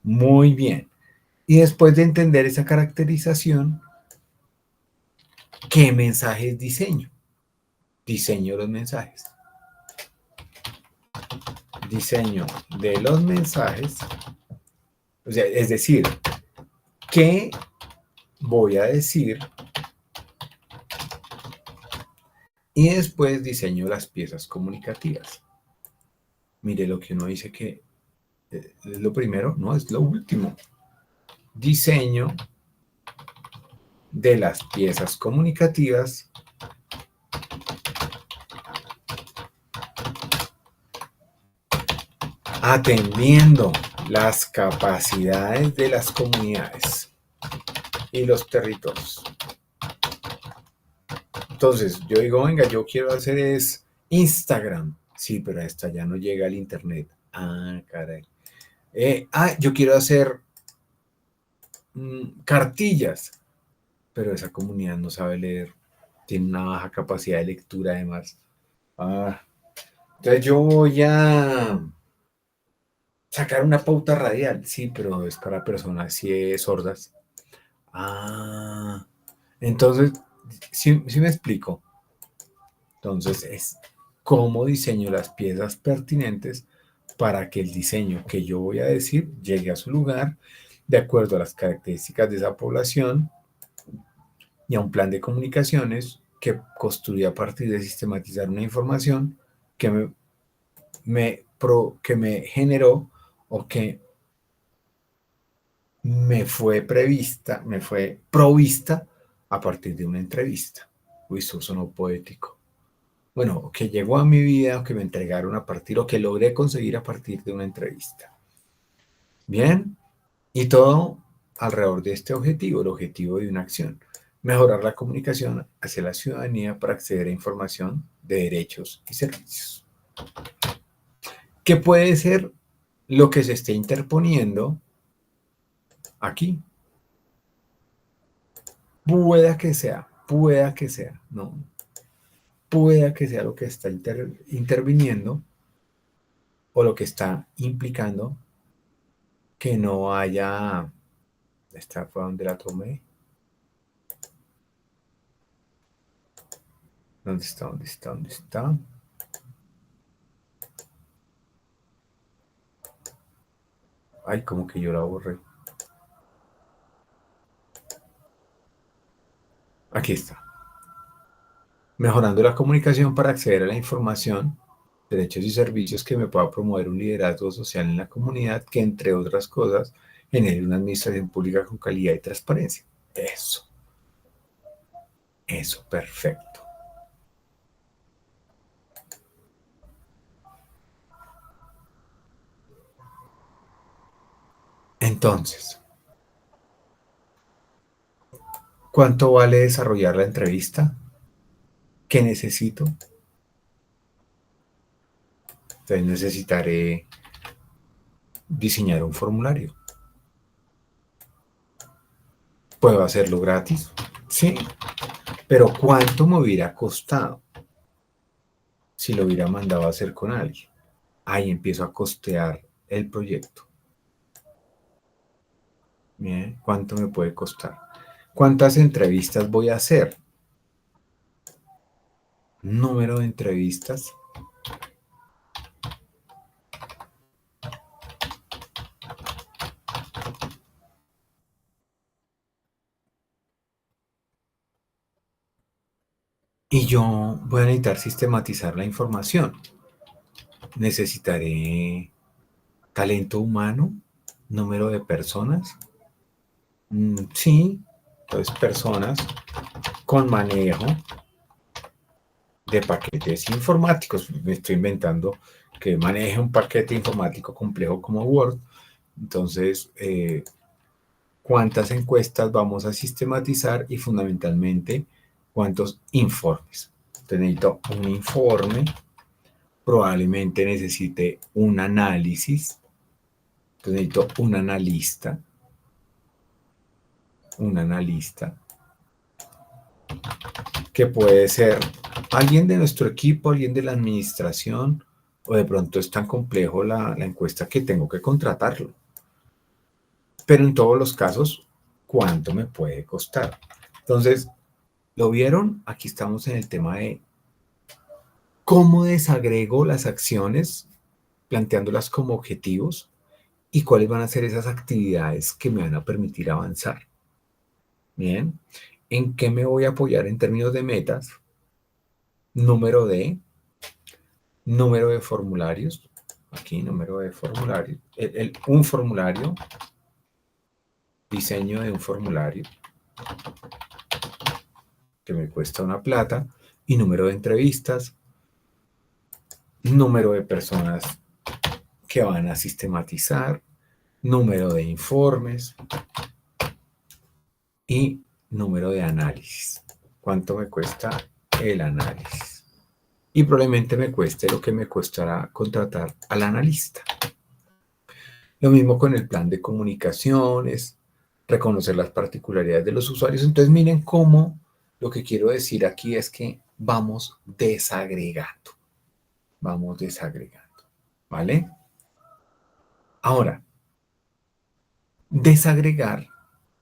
Muy bien. Y después de entender esa caracterización, ¿qué mensajes diseño? Diseño los mensajes. Diseño de los mensajes. O sea, es decir, ¿qué voy a decir? Y después diseño las piezas comunicativas. Mire lo que uno dice que es lo primero, no es lo último. Diseño de las piezas comunicativas atendiendo las capacidades de las comunidades y los territorios. Entonces, yo digo, venga, yo quiero hacer es Instagram. Sí, pero hasta ya no llega al internet. Ah, caray. Yo quiero hacer cartillas, pero esa comunidad no sabe leer. Tiene una baja capacidad de lectura además. Ah, entonces yo voy a sacar una pauta radial. Sí, pero es para personas sordas. Ah, entonces, sí me explico. Entonces es cómo diseño las piezas pertinentes para que el diseño que yo voy a decir llegue a su lugar de acuerdo a las características de esa población y a un plan de comunicaciones que construya a partir de sistematizar una información que que me generó o que me fue provista a partir de una entrevista. Uy, eso sonó poético. Bueno, que llegó a mi vida o que me entregaron a partir o que logré conseguir a partir de una entrevista. Bien, y todo alrededor de este objetivo, el objetivo de una acción. Mejorar la comunicación hacia la ciudadanía para acceder a información de derechos y servicios. ¿Qué puede ser lo que se esté interponiendo aquí? Pueda que sea, no, pueda que sea lo que está interviniendo o lo que está implicando que no haya. Esta fue donde la tomé. ¿Dónde está? ¿Dónde está? ¿Dónde está? Ay, como que yo la borré. Aquí está. Mejorando la comunicación para acceder a la información, derechos y servicios que me pueda promover un liderazgo social en la comunidad que, entre otras cosas, genere una administración pública con calidad y transparencia. Eso, perfecto. Entonces, ¿cuánto vale desarrollar la entrevista? ¿Qué necesito? Entonces necesitaré diseñar un formulario. ¿Puedo hacerlo gratis? Sí, pero ¿cuánto me hubiera costado si lo hubiera mandado a hacer con alguien? Ahí empiezo a costear el proyecto. Bien, ¿cuánto me puede costar? ¿Cuántas entrevistas voy a hacer? Número de entrevistas. Y yo voy a necesitar sistematizar la información. Necesitaré talento humano, número de personas. Sí, entonces personas con manejo de paquetes informáticos. Me estoy inventando que maneje un paquete informático complejo como Word. Entonces, ¿cuántas encuestas vamos a sistematizar y fundamentalmente cuántos informes? Entonces, necesito un informe, probablemente necesite un análisis. Entonces, necesito un analista. que puede ser alguien de nuestro equipo, alguien de la administración, o de pronto es tan complejo la encuesta que tengo que contratarlo. Pero en todos los casos, ¿cuánto me puede costar? Entonces, ¿lo vieron? Aquí estamos en el tema de cómo desagrego las acciones, planteándolas como objetivos y cuáles van a ser esas actividades que me van a permitir avanzar. Bien, ¿en qué me voy a apoyar en términos de metas? Número de formularios, aquí número de formularios, un formulario, diseño de un formulario que me cuesta una plata, y número de entrevistas, número de personas que van a sistematizar, número de informes y número de análisis. ¿Cuánto me cuesta el análisis? Y probablemente me cueste lo que me costará contratar al analista. Lo mismo con el plan de comunicaciones, reconocer las particularidades de los usuarios. Entonces miren cómo lo que quiero decir aquí es que vamos desagregando, ¿vale? Ahora, desagregar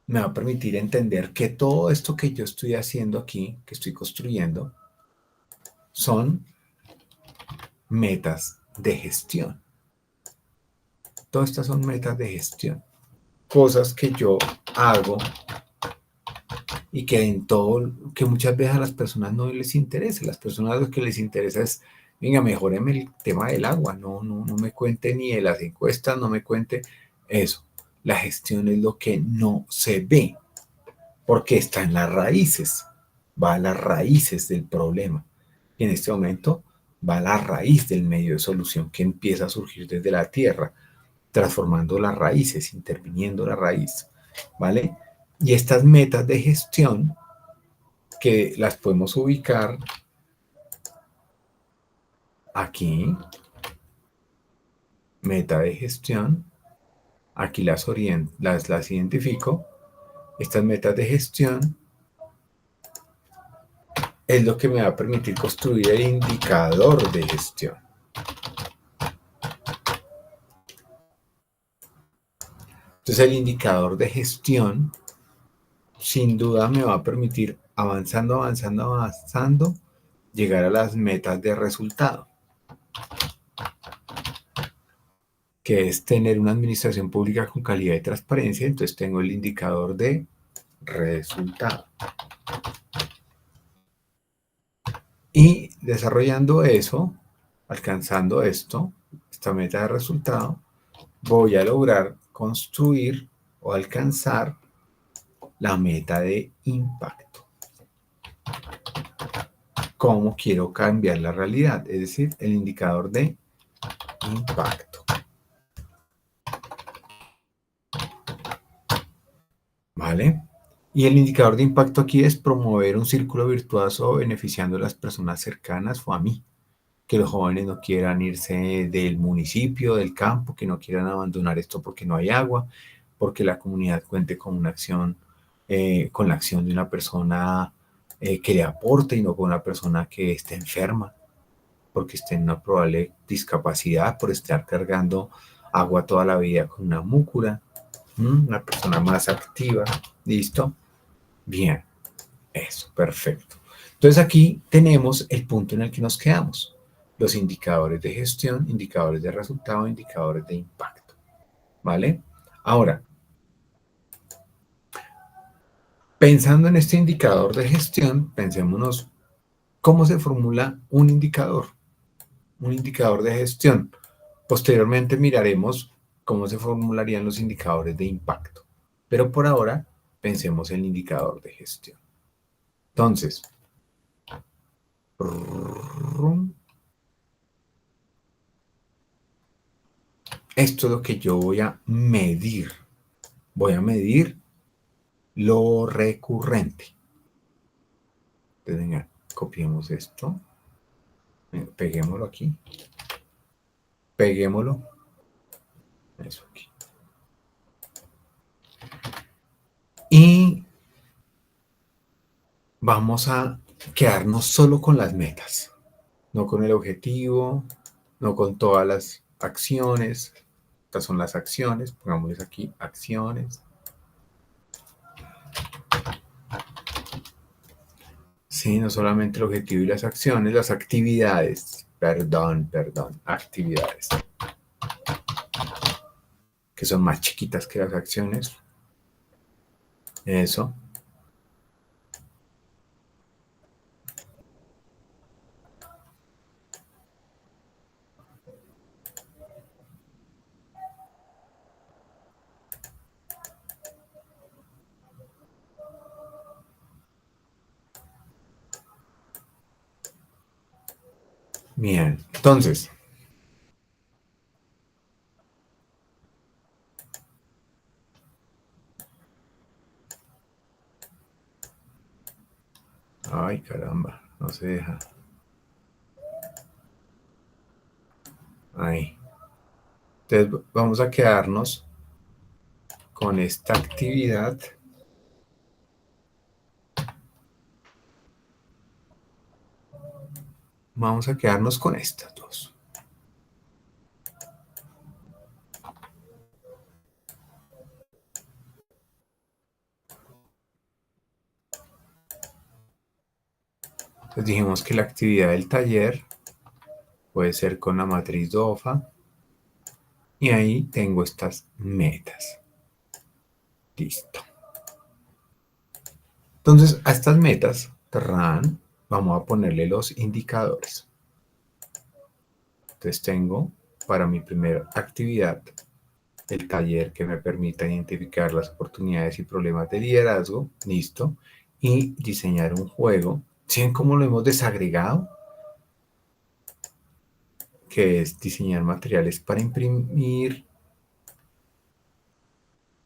me va a permitir entender que todo esto que yo estoy haciendo aquí, que estoy construyendo, son metas de gestión. Todas estas son metas de gestión. Cosas que yo hago y que en todo, que muchas veces a las personas no les interesa. Las personas lo que les interesa es, venga, mejoreme el tema del agua, no me cuente ni de las encuestas, no me cuente eso. La gestión es lo que no se ve, porque está en las raíces, va a las raíces del problema. Y en este momento va a la raíz del medio de solución que empieza a surgir desde la tierra, transformando las raíces, interviniendo la raíz, ¿vale? Y estas metas de gestión que las podemos ubicar aquí, meta de gestión, aquí las identifico. Estas metas de gestión es lo que me va a permitir construir el indicador de gestión. Entonces el indicador de gestión sin duda me va a permitir avanzando, llegar a las metas de resultado, que es tener una administración pública con calidad y transparencia. Entonces tengo el indicador de resultado. Y desarrollando eso, alcanzando esta meta de resultado, voy a lograr construir o alcanzar la meta de impacto. ¿Cómo quiero cambiar la realidad? Es decir, el indicador de impacto. ¿Vale? Y el indicador de impacto aquí es promover un círculo virtuoso beneficiando a las personas cercanas o a mí. Que los jóvenes no quieran irse del municipio, del campo, que no quieran abandonar esto porque no hay agua, porque la comunidad cuente con una acción, con la acción de una persona que le aporte y no con una persona que esté enferma, porque esté en una probable discapacidad por estar cargando agua toda la vida con una múcura. Una persona más activa. ¿Listo? Bien, eso, perfecto. Entonces aquí tenemos el punto en el que nos quedamos. Los indicadores de gestión, indicadores de resultado, indicadores de impacto. ¿Vale? Ahora, pensando en este indicador de gestión, pensémonos cómo se formula un indicador de gestión. Posteriormente miraremos cómo se formularían los indicadores de impacto. Pero por ahora, pensemos en el indicador de gestión. Entonces, esto es lo que yo voy a medir. Voy a medir lo recurrente. Entonces, venga, copiemos esto. Peguémoslo aquí. Peguémoslo. Eso aquí. Y vamos a quedarnos solo con las metas, no con el objetivo, no con todas las acciones. Estas son las acciones, pongámosles aquí acciones. Sí, no solamente el objetivo y las acciones, las actividades, perdón, actividades, que son más chiquitas que las acciones. Eso. Bien, entonces, ay caramba, no se deja. Ahí. Entonces vamos a quedarnos con esta actividad. Vamos a quedarnos con estas dos. Entonces dijimos que la actividad del taller puede ser con la matriz DOFA. Y ahí tengo estas metas. Listo. Entonces, a estas metas, vamos a ponerle los indicadores. Entonces tengo para mi primera actividad el taller que me permita identificar las oportunidades y problemas de liderazgo. Listo. Y diseñar un juego. ¿Saben cómo lo hemos desagregado? Que es diseñar materiales para imprimir,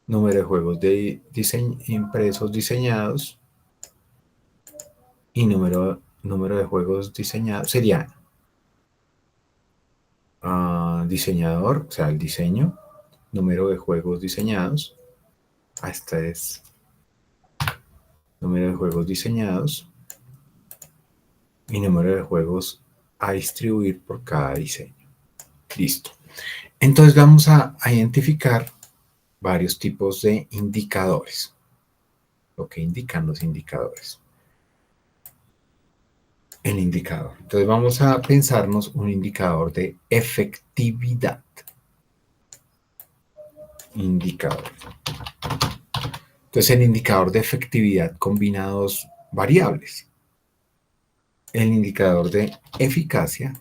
número de juegos de impresos diseñados y número de juegos diseñados. Sería diseñador, o sea, el diseño, número de juegos diseñados. Esta es número de juegos diseñados y número de juegos a distribuir por cada diseño. Listo. Entonces vamos a identificar varios tipos de indicadores. Lo que indican los indicadores. El indicador. Entonces vamos a pensarnos un indicador de efectividad. Indicador. Entonces el indicador de efectividad combina dos variables. El indicador de eficacia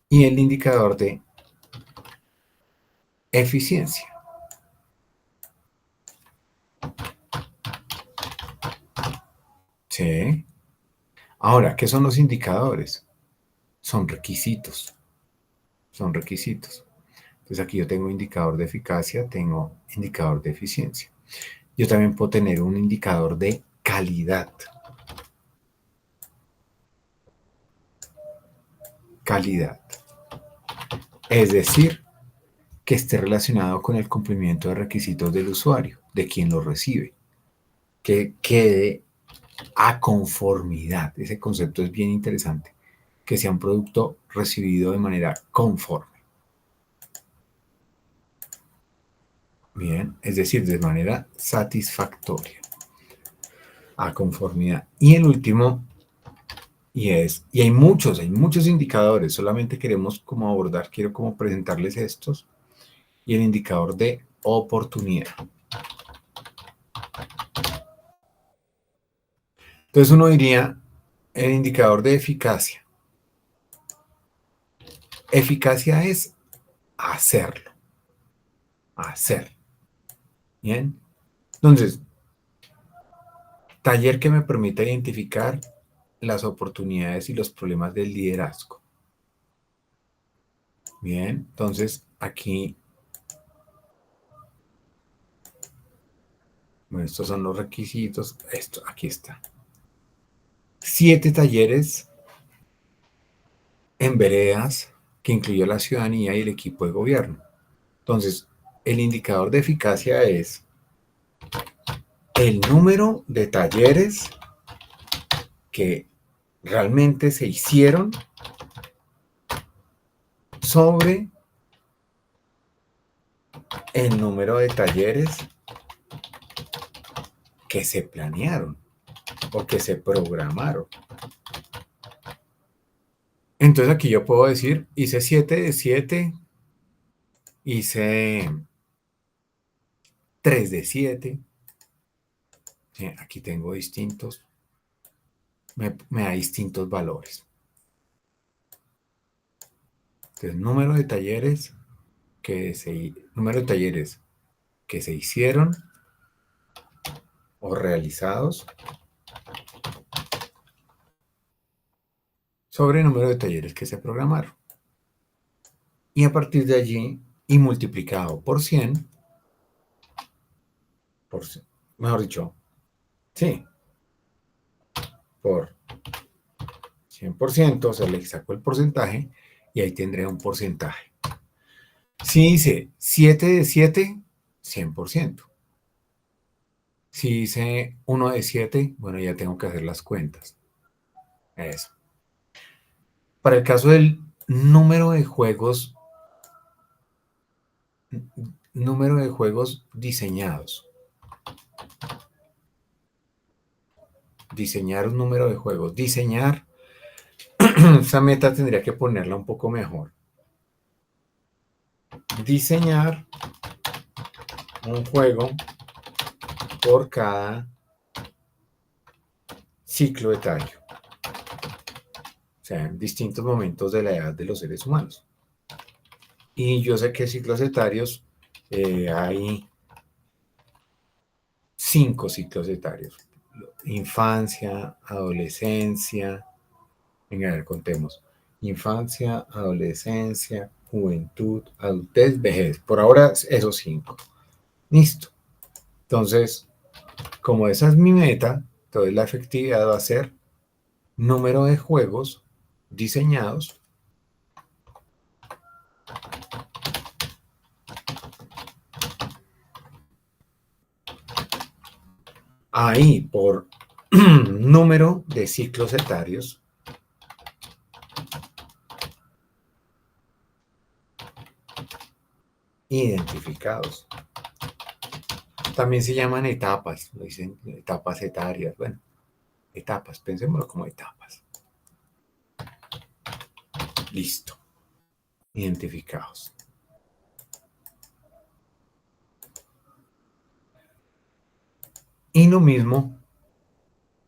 y el indicador de eficiencia. Sí. Ahora, ¿qué son los indicadores? Son requisitos. Son requisitos. Entonces aquí yo tengo indicador de eficacia, tengo indicador de eficiencia. Yo también puedo tener un indicador de calidad. Calidad. Es decir, que esté relacionado con el cumplimiento de requisitos del usuario, de quien lo recibe. Que quede a conformidad. Ese concepto es bien interesante. Que sea un producto recibido de manera conforme. Bien, es decir, de manera satisfactoria. A conformidad. Y el último, y hay muchos indicadores, solamente queremos como abordar, quiero como presentarles estos, y el indicador de oportunidad. Entonces uno diría el indicador de eficacia. Eficacia es hacerlo, hacer. Bien. Entonces, taller que me permita identificar las oportunidades y los problemas del liderazgo. Bien, entonces aquí, bueno, estos son los requisitos. Esto, aquí está. 7 talleres en veredas que incluye a la ciudadanía y el equipo de gobierno. Entonces, el indicador de eficacia es el número de talleres que realmente se hicieron sobre el número de talleres que se planearon o que se programaron. Entonces aquí yo puedo decir, hice 7 de 7, hice 3 de 7. Sí, aquí tengo distintos, me da distintos valores. Entonces, número de talleres que se hicieron o realizados sobre el número de talleres que se programaron. Y a partir de allí, y multiplicado por 100, mejor dicho, sí, por 100%, o sea, le saco el porcentaje y ahí tendré un porcentaje. Si hice 7 de 7, 100%. Si hice 1 de 7, bueno, ya tengo que hacer las cuentas. Eso. Para el caso del número de juegos diseñados. Diseñar un número de juegos. Diseñar, esa meta tendría que ponerla un poco mejor. Diseñar un juego por cada ciclo etario. O sea, en distintos momentos de la edad de los seres humanos. Y yo sé que ciclos etarios hay 5 ciclos etarios. Infancia, adolescencia, venga, a ver, contemos. Infancia, adolescencia, juventud, adultez, vejez. Por ahora, esos 5. Listo. Entonces, como esa es mi meta, entonces la efectividad va a ser número de juegos diseñados ahí por número de ciclos etarios identificados. También se llaman etapas, lo dicen etapas etarias. Bueno, etapas, pensémoslo como etapas. Listo. Identificados. Y lo mismo,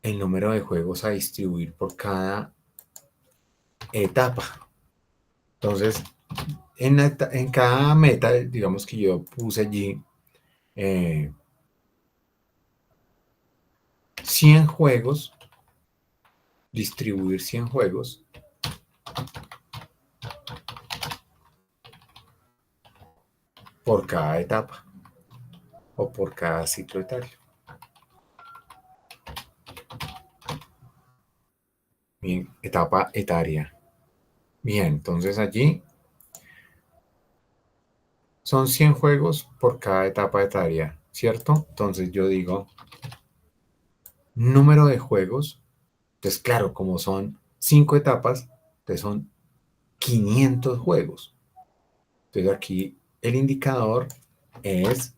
el número de juegos a distribuir por cada etapa. Entonces, en cada meta, digamos que yo puse allí 100 juegos, distribuir 100 juegos por cada etapa o por cada ciclo etario. Bien, etapa etaria. Bien, entonces allí son 100 juegos por cada etapa etaria, ¿cierto? Entonces yo digo número de juegos. Entonces, claro, como son 5 etapas, entonces son 500 juegos. Entonces aquí el indicador es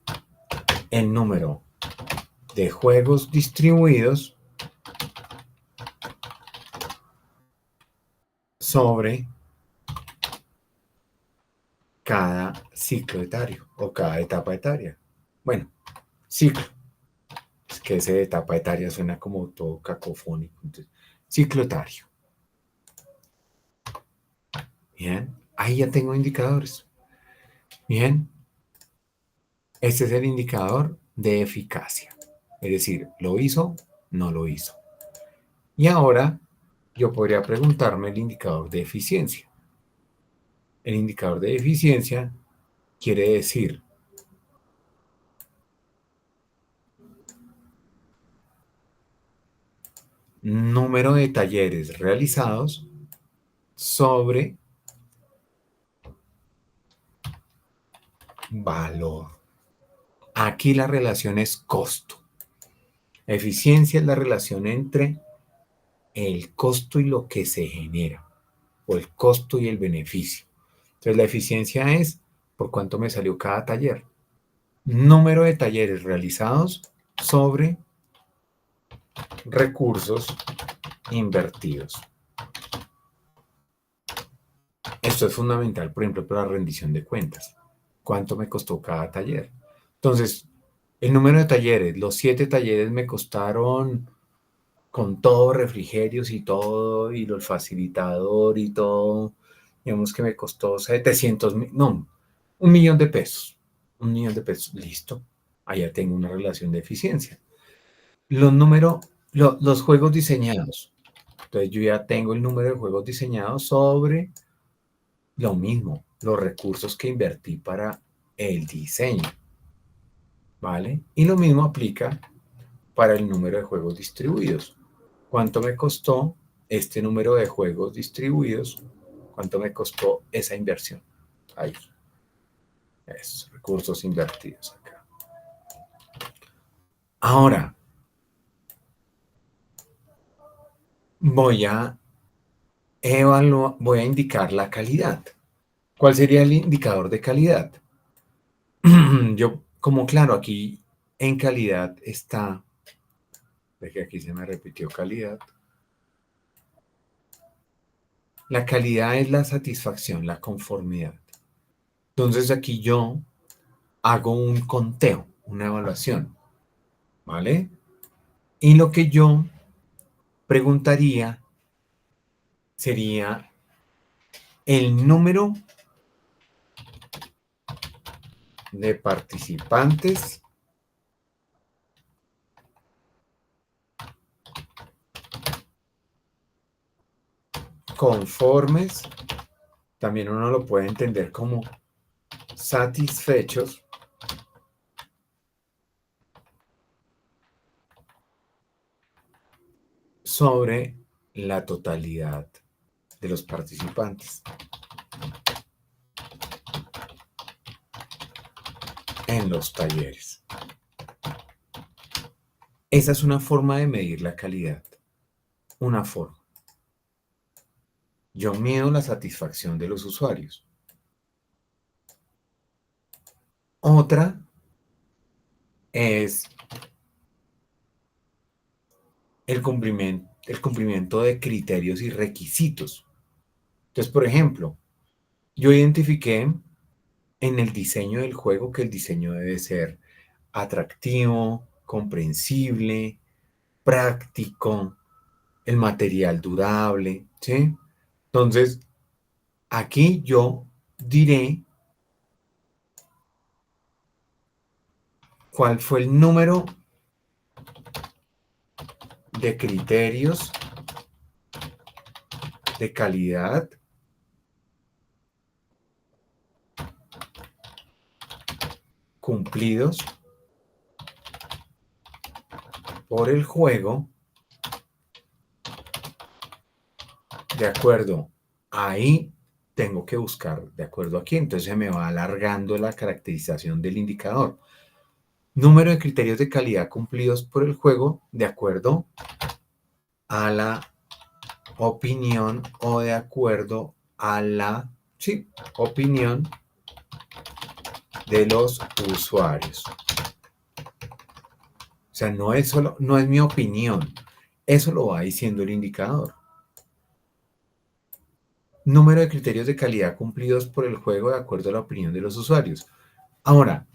el número de juegos distribuidos sobre cada ciclo etario o cada etapa etaria. Bueno, ciclo. Es que ese de etapa etaria suena como todo cacofónico. Entonces, ciclo etario. Bien, ahí ya tengo indicadores. Bien, este es el indicador de eficacia. Es decir, ¿lo hizo? No lo hizo. Y ahora yo podría preguntarme el indicador de eficiencia. El indicador de eficiencia quiere decir número de talleres realizados sobre valor. Aquí la relación es costo. Eficiencia es la relación entre el costo y lo que se genera, o el costo y el beneficio. Entonces, la eficiencia es por cuánto me salió cada taller. Número de talleres realizados sobre recursos invertidos. Esto es fundamental, por ejemplo, para la rendición de cuentas. ¿Cuánto me costó cada taller? Entonces, el número de talleres, los 7 talleres me costaron con todo, refrigerios y todo, y el facilitador y todo, digamos que me costó 700.000, no, 1.000.000 de pesos. 1.000.000 de pesos, listo. Allá tengo una relación de eficiencia. Los números, los juegos diseñados. Entonces yo ya tengo el número de juegos diseñados sobre lo mismo, los recursos que invertí para el diseño, ¿vale? Y lo mismo aplica para el número de juegos distribuidos. ¿Cuánto me costó este número de juegos distribuidos? ¿Cuánto me costó esa inversión? Ahí, esos recursos invertidos acá. Ahora, voy a voy a indicar la calidad. ¿Cuál sería el indicador de calidad? Yo, como claro, aquí en calidad está, de que aquí se me repitió calidad. La calidad es la satisfacción, la conformidad. Entonces aquí yo hago un conteo, una evaluación, ¿vale? Y lo que yo preguntaría sería el número de participantes conformes, también uno lo puede entender como satisfechos sobre la totalidad de los participantes en los talleres. Esa es una forma de medir la calidad, una forma. Yo mido la satisfacción de los usuarios. Otra es el cumplimiento de criterios y requisitos. Entonces, por ejemplo, yo identifiqué en el diseño del juego que el diseño debe ser atractivo, comprensible, práctico, el material durable, ¿sí? Entonces, aquí yo diré cuál fue el número de criterios de calidad cumplidos por el juego de acuerdo. Ahí tengo que buscar de acuerdo a quién. Entonces se me va alargando la caracterización del indicador. Número de criterios de calidad cumplidos por el juego de acuerdo a la opinión o de acuerdo a la, sí, opinión de los usuarios. O sea, no es mi opinión. Eso lo va diciendo el indicador. Número de criterios de calidad cumplidos por el juego de acuerdo a la opinión de los usuarios. Ahora,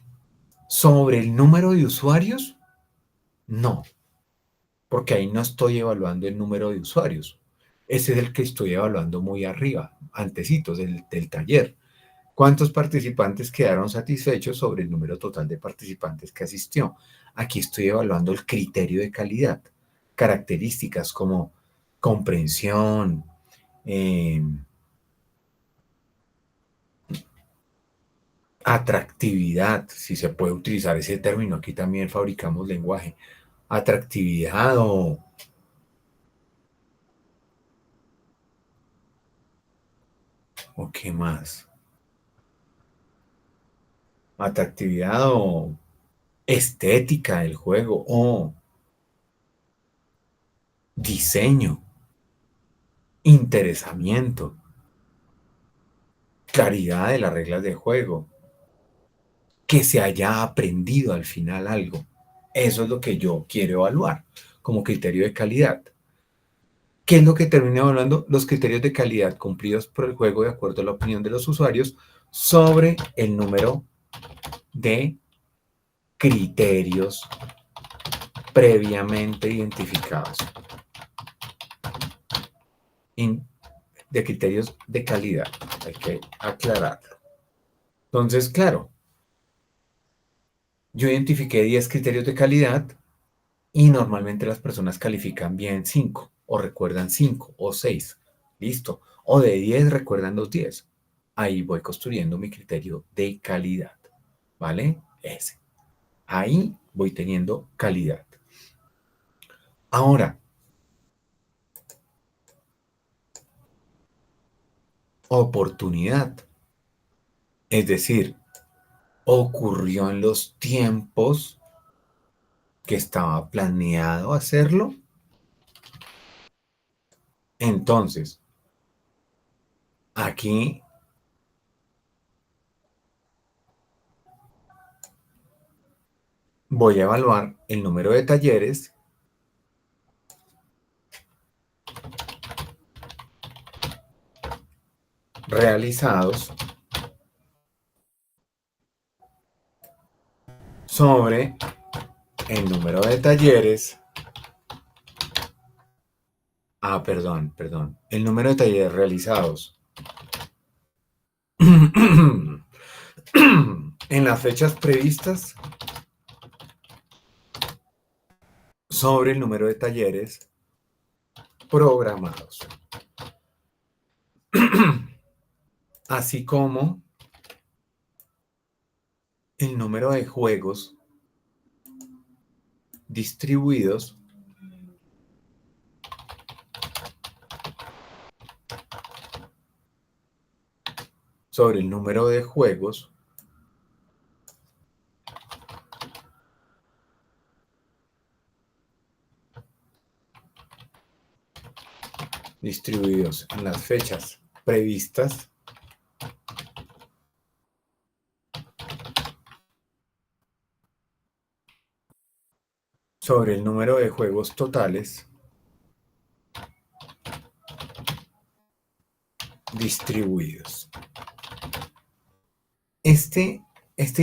sobre el número de usuarios, no, porque ahí no estoy evaluando el número de usuarios. Ese es el que estoy evaluando muy arriba, antecitos del taller. ¿Cuántos participantes quedaron satisfechos sobre el número total de participantes que asistió? Aquí estoy evaluando el criterio de calidad, características como comprensión, eh, atractividad, si se puede utilizar ese término, aquí también fabricamos lenguaje, atractividad o qué más. atractividad o estética del juego o diseño, interesamiento, claridad de las reglas de juego, que se haya aprendido al final algo. Eso es lo que yo quiero evaluar como criterio de calidad. ¿Qué es lo que termina evaluando? Los criterios de calidad cumplidos por el juego de acuerdo a la opinión de los usuarios sobre el número de criterios previamente identificados, de criterios de calidad. Hay que aclararlo. Entonces, claro, yo identifiqué 10 criterios de calidad y normalmente las personas califican bien 5 o recuerdan 5 o 6. Listo. O de 10 recuerdan los 10. Ahí voy construyendo mi criterio de calidad. ¿Vale? Ese. Ahí voy teniendo calidad. Ahora, oportunidad. Es decir, ocurrió en los tiempos que estaba planeado hacerlo. Entonces, aquí voy a evaluar el número de talleres realizados sobre el número de talleres. Perdón. El número de talleres realizados en las fechas previstas sobre el número de talleres programados. Así como el número de juegos distribuidos sobre el número de juegos distribuidos en las fechas previstas sobre el número de juegos totales distribuidos. Este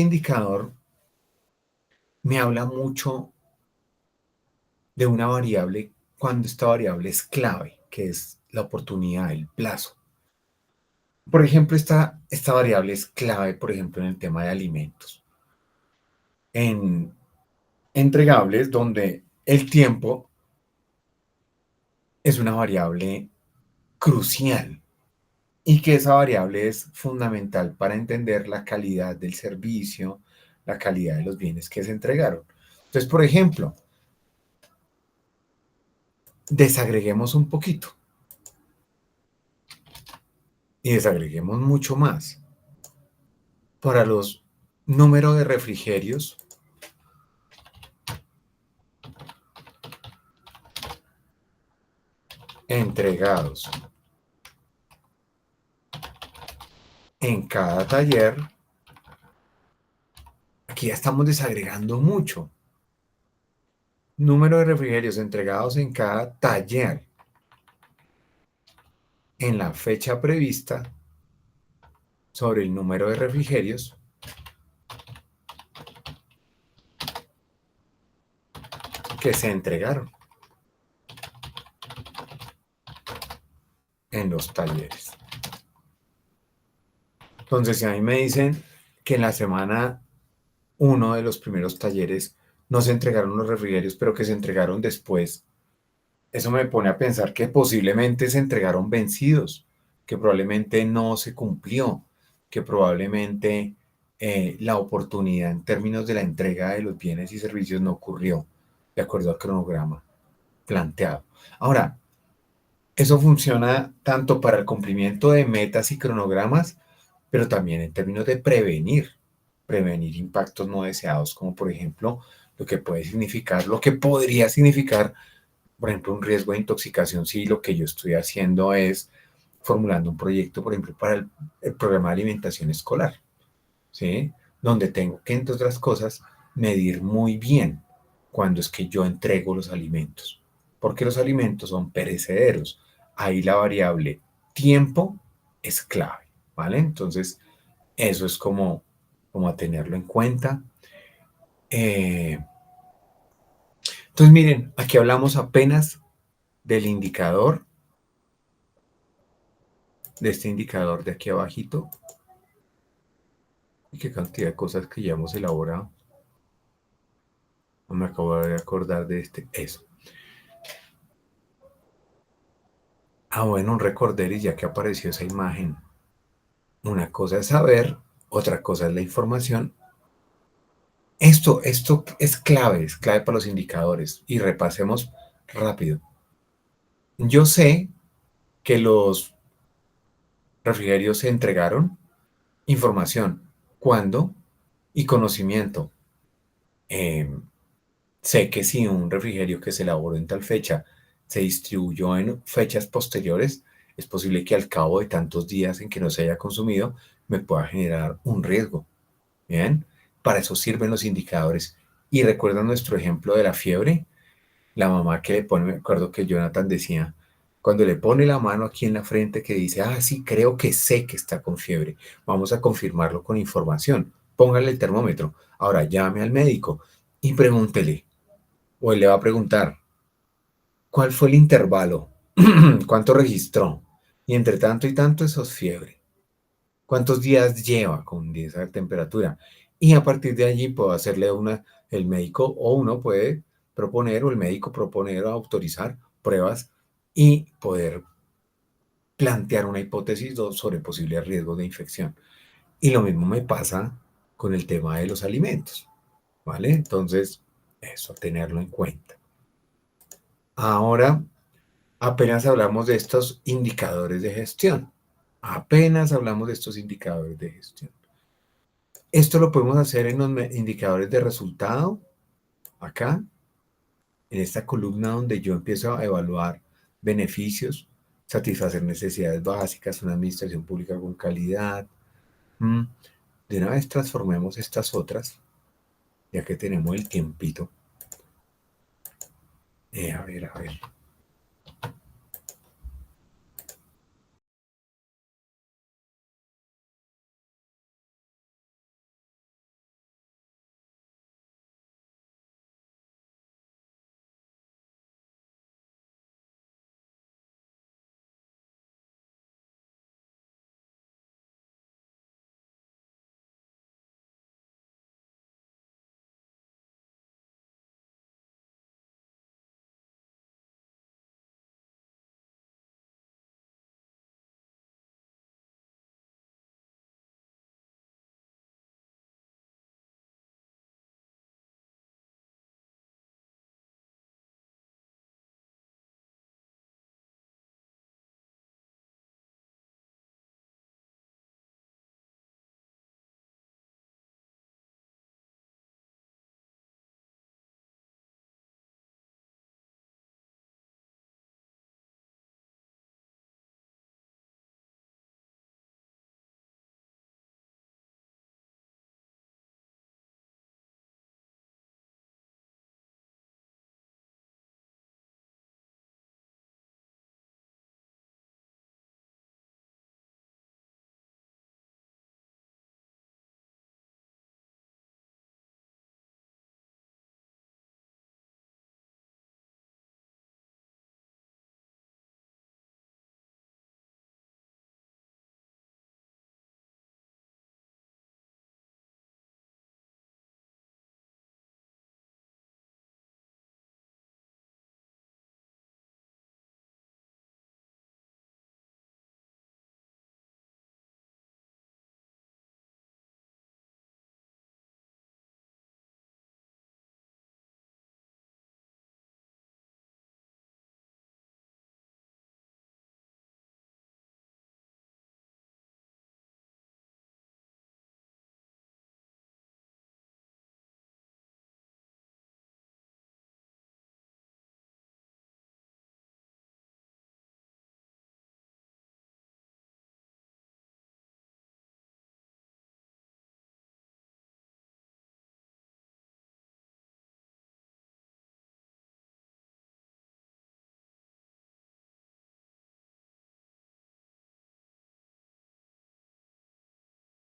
indicador me habla mucho de una variable cuando esta variable es clave, que es la oportunidad, el plazo. Por ejemplo, esta variable es clave, por ejemplo, en el tema de alimentos. En entregables, donde el tiempo es una variable crucial y que esa variable es fundamental para entender la calidad del servicio, la calidad de los bienes que se entregaron. Entonces, por ejemplo, desagreguemos un poquito y desagreguemos mucho más. Para los números de refrigerios entregados en cada taller, aquí ya estamos desagregando mucho. Número de refrigerios entregados en cada taller en la fecha prevista sobre el número de refrigerios que se entregaron en los talleres. Entonces, si a mí me dicen que en la semana uno de los primeros talleres no se entregaron los refrigerios, pero que se entregaron después, eso me pone a pensar que posiblemente se entregaron vencidos, que probablemente no se cumplió, que probablemente la oportunidad en términos de la entrega de los bienes y servicios no ocurrió de acuerdo al cronograma planteado. Ahora, eso funciona tanto para el cumplimiento de metas y cronogramas, pero también en términos de prevenir. prevenir impactos no deseados, como por ejemplo lo que puede significar, lo que podría significar, por ejemplo, un riesgo de intoxicación si lo que yo estoy haciendo es formulando un proyecto, por ejemplo, para el programa de alimentación escolar, ¿sí? Donde tengo que, entre otras cosas, medir muy bien cuándo es que yo entrego los alimentos, porque los alimentos son perecederos. Ahí la variable tiempo es clave, ¿vale? Entonces, eso es como a tenerlo en cuenta. Eh, entonces, miren, aquí hablamos apenas del indicador, de este indicador de aquí abajito, y qué cantidad de cosas que ya hemos elaborado. No me acabo de acordar de eso. Ah, bueno, un recorderis ya que apareció esa imagen. Una cosa es saber, otra cosa es la información. Esto es clave para los indicadores. Y repasemos rápido. Yo sé que los refrigerios se entregaron, información, cuándo y conocimiento. Eh, Sé que si un refrigerio que se elaboró en tal fecha se distribuyó en fechas posteriores, es posible que al cabo de tantos días en que no se haya consumido me pueda generar un riesgo. Bien, para eso sirven los indicadores. Y recuerda nuestro ejemplo de la fiebre, la mamá que le pone, me acuerdo que Jonathan decía, cuando le pone la mano aquí en la frente que dice, ah, sí, creo que sé que está con fiebre, vamos a confirmarlo con información, póngale el termómetro, ahora llame al médico y pregúntele, o él le va a preguntar, ¿cuál fue el intervalo? ¿Cuánto registró? Y entre tanto y tanto eso es fiebre. ¿Cuántos días lleva con esa temperatura? Y a partir de allí puedo hacerle el médico o uno puede proponer o el médico proponer o autorizar pruebas y poder plantear una hipótesis sobre posibles riesgos de infección. Y lo mismo me pasa con el tema de los alimentos, ¿vale? Entonces, eso, tenerlo en cuenta. Ahora, apenas hablamos de estos indicadores de gestión. Apenas hablamos de estos indicadores de gestión. Esto lo podemos hacer en los indicadores de resultado, acá, en esta columna donde yo empiezo a evaluar beneficios, satisfacer necesidades básicas, una administración pública con calidad. De una vez transformemos estas otras, ya que tenemos el tiempito. A ver, a ver.